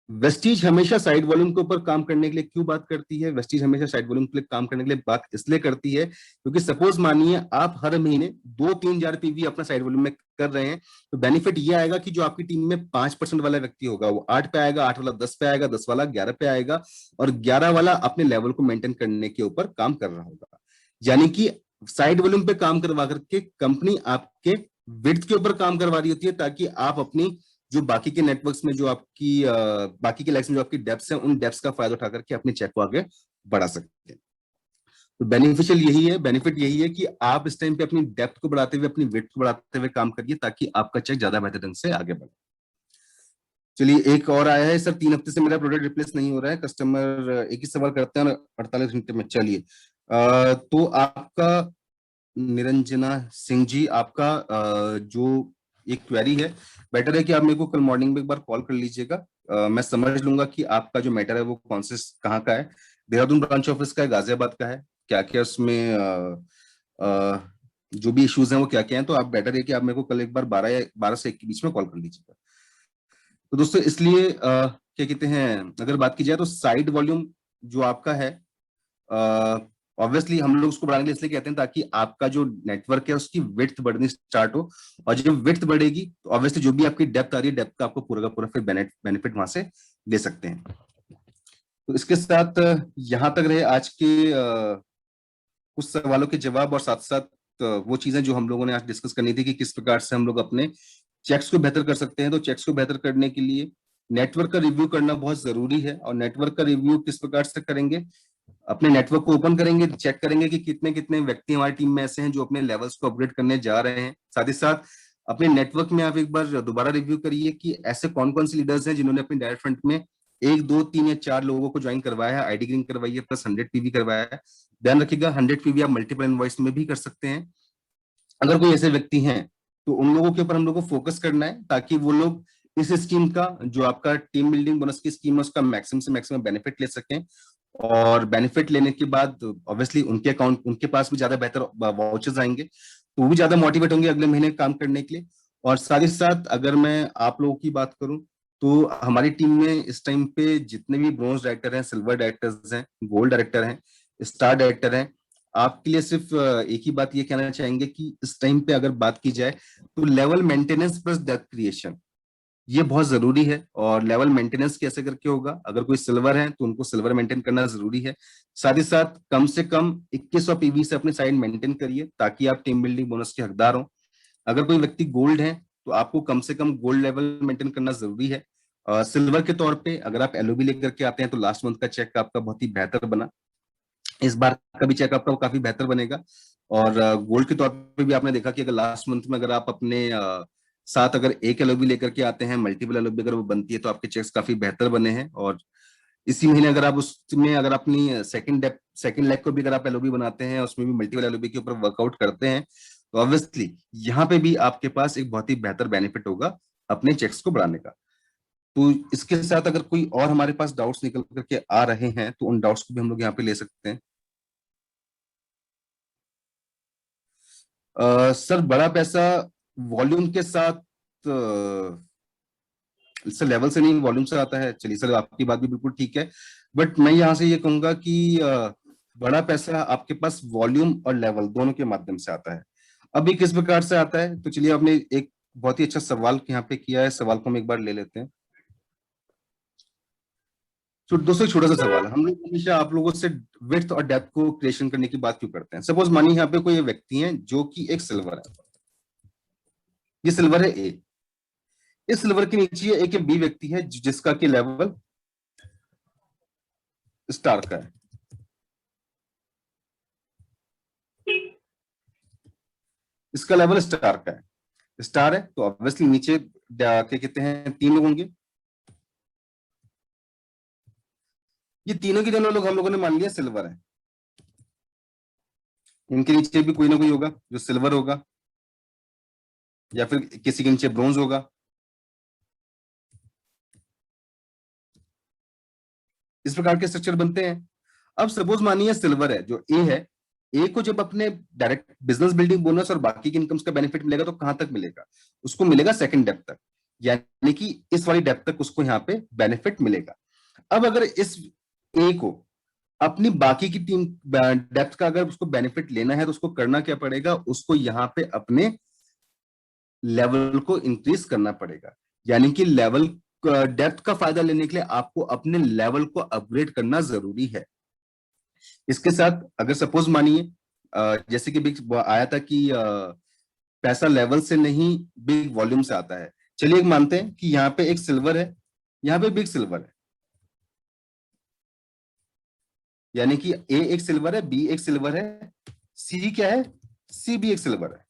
वेस्टीज हमेशा साइड वॉल्यूम के ऊपर काम करने के लिए क्यों बात करती है? वेस्टीज हमेशा साइड वॉल्यूम के लिए काम करने के लिए बात इसलिए करती है क्योंकि सपोज मानिए आप हर महीने 2-3 हजार पीवी अपना साइड वॉल्यूम में कर रहे हैं, तो बेनिफिट ये आएगा कि जो आपकी टीम में 5% वाला व्यक्ति होगा वो 8 पे आएगा, 8 वाला 10 पे आएगा, 10 वाला 11 पे आएगा, और 11 वाला अपने लेवल को मेंटेन करने के ऊपर काम कर रहा होगा। यानी कि साइड वॉल्यूम पे काम करवा करके कंपनी आपके विड्थ के ऊपर काम करवा रही होती है, ताकि आप अपनी जो बाकी के नेटवर्क्स में जो आपकी बाकी के लाइक्स में जो आपकी डेप्स है, उन डेप्स का फायदा उठा करके अपने चेक को आगे बढ़ा सकते हैं। तो बेनिफिशियल यही है, बेनिफिट यही है कि आप इस टाइम पे अपनी डेप्थ को बढ़ाते हुए, अपनी विड्थ को बढ़ाते हुए काम करिए, ताकि आपका चेक ज्यादा बेहतर ढंग से आगे बढ़े। चलिए, एक और आया है, सर 3 हफ्ते से मेरा प्रोडक्ट रिप्लेस नहीं हो रहा है, कस्टमर एक ही सवाल करते हैं 48 घंटे में। चलिए, तो आपका निरंजना सिंह जी, आपका जो एक क्वेरी है, बेटर है कि आप मेरे को कल मॉर्निंग में एक बार कॉल कर लीजिएगा। मैं समझ लूंगा कि आपका जो मैटर है वो कौन से कहाँ का है, देहरादून ब्रांच ऑफिस का है, गाजियाबाद का है, क्या क्या उसमें जो भी इश्यूज हैं वो क्या क्या हैं। तो आप बेटर है कि आप मेरे को कल एक बार 12 से 1 के बीच में कॉल कर लीजिएगा। तो दोस्तों, इसलिए क्या कहते हैं, अगर बात की जाए तो साइड वॉल्यूम जो आपका है, ऑब्वियसली हम लोग उसको बढ़ाने के लिए इसलिए कहते हैं ताकि आपका जो नेटवर्क है उसकी विड्थ बढ़नी स्टार्ट हो, और जब विड्थ बढ़ेगी तो ऑब्वियसली जो भी आपकी डेप्थ आ रही है, डेप्थ का आपको पूरा का पूरा फिर बेनिफिट वहां से ले सकते हैं। तो इसके साथ यहाँ तक रहे आज के कुछ सवालों के जवाब, और साथ साथ वो चीजें जो हम लोगों ने आज डिस्कस करनी थी कि किस प्रकार से हम लोग अपने चेक्स को बेहतर कर सकते हैं। तो चेक्स को बेहतर करने के लिए नेटवर्क का रिव्यू करना बहुत जरूरी है। और नेटवर्क का रिव्यू किस प्रकार से करेंगे, अपने नेटवर्क को ओपन करेंगे, चेक करेंगे कि कितने कितने व्यक्ति हमारी टीम में ऐसे हैं जो अपने लेवल्स को अपग्रेड करने जा रहे हैं। साथ ही साथ अपने नेटवर्क में आप एक बार दोबारा रिव्यू करिए कि ऐसे कौन कौन से लीडर्स हैं जिन्होंने अपने डायरेक्ट फ्रंट में 1 2 3 या 4 लोगों को ज्वाइन करवाया है, आईडी ग्रीन करवाई है, प्लस 100 पीवी करवाया है। ध्यान रखिएगा 100 पीवी आप मल्टीपल इनवॉइस में भी कर सकते हैं। अगर कोई ऐसे व्यक्ति हैं तो उन लोगों के ऊपर हम लोग को फोकस करना है ताकि वो लोग इस स्कीम का, जो आपका टीम बिल्डिंग बोनस की स्कीम है, उसका मैक्सिमम से मैक्सिमम बेनिफिट ले सकें। और बेनिफिट लेने के बाद ऑब्वियसली उनके अकाउंट, उनके पास भी ज्यादा बेहतर वाउचर्स आएंगे, तो वो भी ज्यादा मोटिवेट होंगे अगले महीने काम करने के लिए। और साथ ही साथ अगर मैं आप लोगों की बात करूं तो हमारी टीम में इस टाइम पे जितने भी ब्रोंज डायरेक्टर हैं, सिल्वर डायरेक्टर्स हैं, गोल्ड डायरेक्टर हैं, स्टार डायरेक्टर हैं, आपके लिए सिर्फ एक ही बात ये कहना चाहेंगे कि इस टाइम पे अगर बात की जाए तो level maintenance plus depth creation ये बहुत जरूरी है। और लेवल मेंटेनेंस कैसे करके होगा, अगर कोई सिल्वर है तो उनको सिल्वर मेंटेन करना जरूरी है। साथ ही साथ कम से कम 2100 पीवी से अपनी साइड मेंटेन करिए ताकि आप टीम बिल्डिंग बोनस के हकदार हो। अगर कोई व्यक्ति गोल्ड है तो आपको कम से कम गोल्ड लेवल मेंटेन करना जरूरी है। सिल्वर के तौर पे अगर आप एलओबी लेकर के आते हैं तो लास्ट मंथ का चेक आपका बहुत ही बेहतर बना, इस बार का भी चेक आपका काफी बेहतर बनेगा। और गोल्ड के तौर पे भी आपने देखा कि अगर लास्ट मंथ में अगर आप अपने साथ अगर एक एलओबी लेकर के आते हैं, मल्टीपल एलओबी अगर वो बनती है तो आपके चेक्स काफी बेहतर बने हैं। और इसी महीने अगर आप उसमें अगर अपनी सेकंड लेग को भी अगर आप एलओबी बनाते हैं, उसमें भी मल्टीपल एलओबी के ऊपर वर्कआउट करते हैं, तो ऑब्वियसली यहाँ पे भी आपके पास एक बहुत ही बेहतर बेनिफिट होगा अपने चेक्स को बढ़ाने का। तो इसके साथ अगर कोई और हमारे पास डाउट्स निकल करके आ रहे हैं तो उन डाउट्स को भी हम लोग यहाँ पे ले सकते हैं। सर बड़ा पैसा वॉल्यूम के साथ सर लेवल से नहीं, वॉल्यूम से आता है। चलिए सर, आपकी बात भी बिल्कुल ठीक है, बट मैं यहाँ से ये कहूंगा कि बड़ा पैसा आपके पास वॉल्यूम और लेवल दोनों के माध्यम से आता है। अब ये किस प्रकार से आता है, तो चलिए आपने एक बहुत ही अच्छा सवाल यहाँ पे किया है, सवाल को हम एक बार ले लेते हैं। तो दोस्तों छोटा सा सवाल है, हम लोग हमेशा आप लोगों से विड्थ और डेप्थ को क्रिएशन करने की बात क्यों करते हैं। सपोज मानिए यहाँ पे कोई व्यक्ति है जो कि एक सिल्वर है, ये सिल्वर है ए, इस सिल्वर के नीचे एक बी व्यक्ति है जिसका कि लेवल स्टार का है। इसका लेवल स्टार का है, स्टार है तो ऑब्वियसली नीचे क्या कहते हैं 3 लोग होंगे। ये तीनों के दोनों लोग हम लोगों ने मान लिया सिल्वर है, इनके नीचे भी कोई ना कोई होगा जो सिल्वर होगा या फिर किसी के नीचे ब्रोंज होगा। इस प्रकार के स्ट्रक्चर बनते हैं। अब सपोज मानिए सिल्वर है जो ए है, ए को जब अपने डायरेक्ट बिजनेस बिल्डिंग बोनस और बाकी की इनकम्स का बेनिफिट मिलेगा तो कहां तक मिलेगा, उसको मिलेगा सेकंड डेप्थ तक, यानी कि इस वाली डेप्थ तक उसको यहाँ पे बेनिफिट मिलेगा। अब अगर इस ए को अपनी बाकी की टीम डेप्थ का अगर उसको बेनिफिट लेना है तो उसको करना क्या पड़ेगा, उसको यहाँ पे अपने लेवल को इंक्रीज करना पड़ेगा। यानी कि लेवल डेप्थ का फायदा लेने के लिए आपको अपने लेवल को अपग्रेड करना जरूरी है। इसके साथ अगर सपोज मानिए जैसे कि बिग आया था कि पैसा लेवल से नहीं बिग वॉल्यूम से आता है। चलिए मानते हैं कि यहाँ पे एक सिल्वर है, यहाँ पे बिग सिल्वर है, यानी कि ए एक सिल्वर है, बी एक सिल्वर है, सी क्या है, सी भी एक सिल्वर है,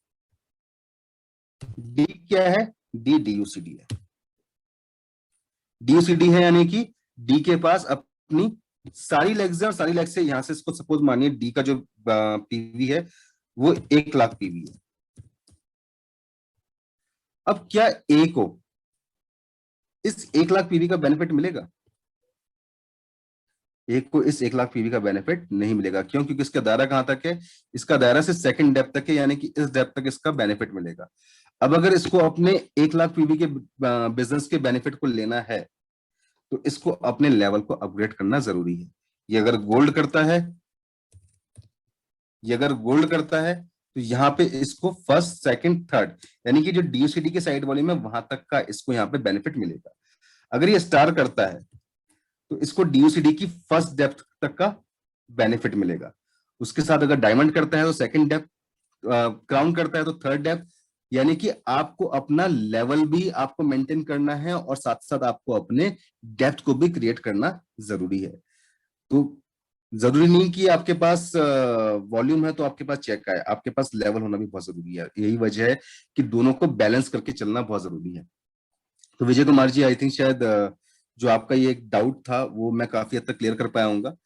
डी क्या है, डी डीयूसीडी है। डीयूसीडी है यानी कि डी के पास अपनी सारी लेग्स है और सारी लेग्स से यहां से इसको सपोज मानिए डी का जो पीवी है वो 1 लाख पीवी है। अब क्या ए को इस 1 लाख पीवी का बेनिफिट मिलेगा, एक को इस 1 लाख पीवी का बेनिफिट नहीं मिलेगा। क्यों, क्योंकि इसका दायरा कहां तक है, इसका दायरा से सेकंड डेप्थ तक है, यानी कि इस डेप्थ तक इसका बेनिफिट मिलेगा। अब अगर इसको अपने 1 लाख पीवी के बिजनेस के बेनिफिट को लेना है तो इसको अपने लेवल को अपग्रेड करना जरूरी है। ये अगर गोल्ड करता है, ये अगर गोल्ड करता है तो यहाँ पे इसको फर्स्ट सेकंड थर्ड यानी कि जो डीयूसीडी के साइड वॉल्यूम है वहां तक का इसको यहाँ पे बेनिफिट मिलेगा। अगर ये स्टार करता है तो इसको DUCD की फर्स्ट डेप्थ तक का बेनिफिट मिलेगा। उसके साथ अगर डायमंड करता है तो सेकंड डेप्थ, क्राउन करता है तो थर्ड डेप्थ, यानी कि आपको अपना लेवल भी आपको मेंटेन करना है और साथ साथ आपको अपने डेप्थ को भी क्रिएट करना जरूरी है। तो जरूरी नहीं कि आपके पास वॉल्यूम है तो आपके पास चेक है, आपके पास लेवल होना भी बहुत जरूरी है। यही वजह है कि दोनों को बैलेंस करके चलना बहुत जरूरी है। तो विजय कुमार जी, आई थिंक शायद जो आपका ये एक डाउट था वो मैं काफी हद तक क्लियर कर पाया हूँ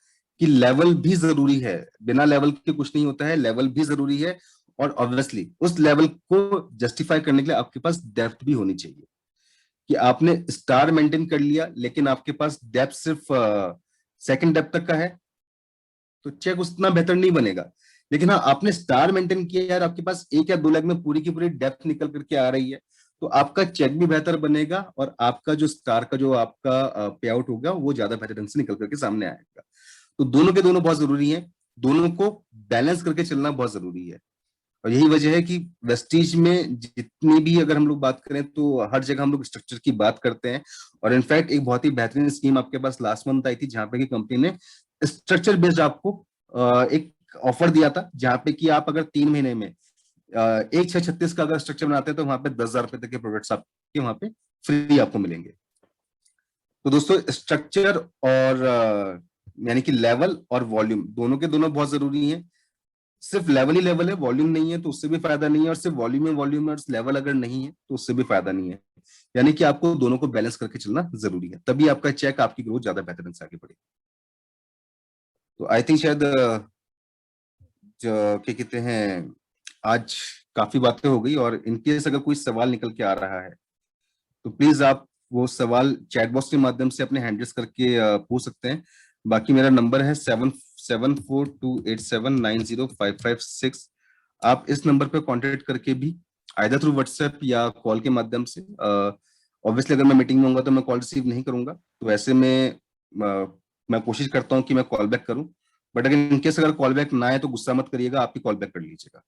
कि लेवल भी जरूरी है, बिना लेवल के कुछ नहीं होता है, लेवल भी जरूरी है। और ऑब्वियसली उस लेवल को जस्टिफाई करने के लिए आपके पास डेप्थ भी होनी चाहिए। कि आपने स्टार मेंटेन कर लिया लेकिन आपके पास डेप्थ सिर्फ सेकंड डेप्थ तक का है, तो चेक उतना बेहतर नहीं बनेगा। लेकिन हाँ, आपने स्टार मेंटेन किया यार, आपके पास एक या दो लेग में पूरी की पूरी डेप्थ निकल करके आ रही है, तो आपका चेक भी बेहतर बनेगा और आपका जो स्टार का जो आपका पे आउट होगा वो ज्यादा बेहतर ढंग से निकल करके सामने आएगा। तो दोनों के दोनों बहुत जरूरी है, दोनों को बैलेंस करके चलना बहुत जरूरी है। और यही वजह है कि वेस्टीज में जितनी भी अगर हम लोग बात करें तो हर जगह हम लोग स्ट्रक्चर की बात करते हैं। और इनफैक्ट एक बहुत ही बेहतरीन स्कीम आपके पास लास्ट मंथ आई थी जहां पे की कंपनी ने स्ट्रक्चर बेस्ड आपको एक ऑफर दिया था, जहां पे कि आप अगर 3 महीने में 1/6/36 का अगर स्ट्रक्चर बनाते हैं तो वहां पे 10,000 रुपए तक के प्रोडक्ट्स आपके वहां पे फ्री आपको मिलेंगे। तो दोस्तों स्ट्रक्चर और यानी कि लेवल और वॉल्यूम दोनों के दोनों बहुत जरूरी हैं। सिर्फ लेवल ही लेवल है, वॉल्यूम नहीं है तो उससे भी फायदा नहीं है, और सिर्फ वॉल्यूम है वॉल्यूम है और लेवल अगर नहीं है तो उससे भी फायदा नहीं है। यानी कि आपको दोनों को बैलेंस करके चलना जरूरी है, तभी आपका चेक, आपकी ग्रोथ ज्यादा बेहतर ढंग से आगे बढ़ेगी। तो आई थिंक शायद क्या कहते हैं, आज काफी बातें हो गई, और इनकेस अगर कोई सवाल निकल के आ रहा है तो प्लीज आप वो सवाल चैट बॉक्स के माध्यम से अपने हैंडल्स करके पूछ सकते हैं। बाकी मेरा नंबर है 7742879055 आप इस नंबर पर कांटेक्ट करके भी आइदर थ्रू व्हाट्सएप या कॉल के माध्यम से, ऑब्वियसली अगर मैं मीटिंग में होऊंगा तो मैं कॉल रिसीव नहीं करूंगा, तो ऐसे में मैं कोशिश करता हूँ कि मैं कॉल बैक करूं। बट अगर इनकेस अगर कॉल बैक ना आए तो गुस्सा मत करिएगा, आप ही कॉल बैक कर लीजिएगा।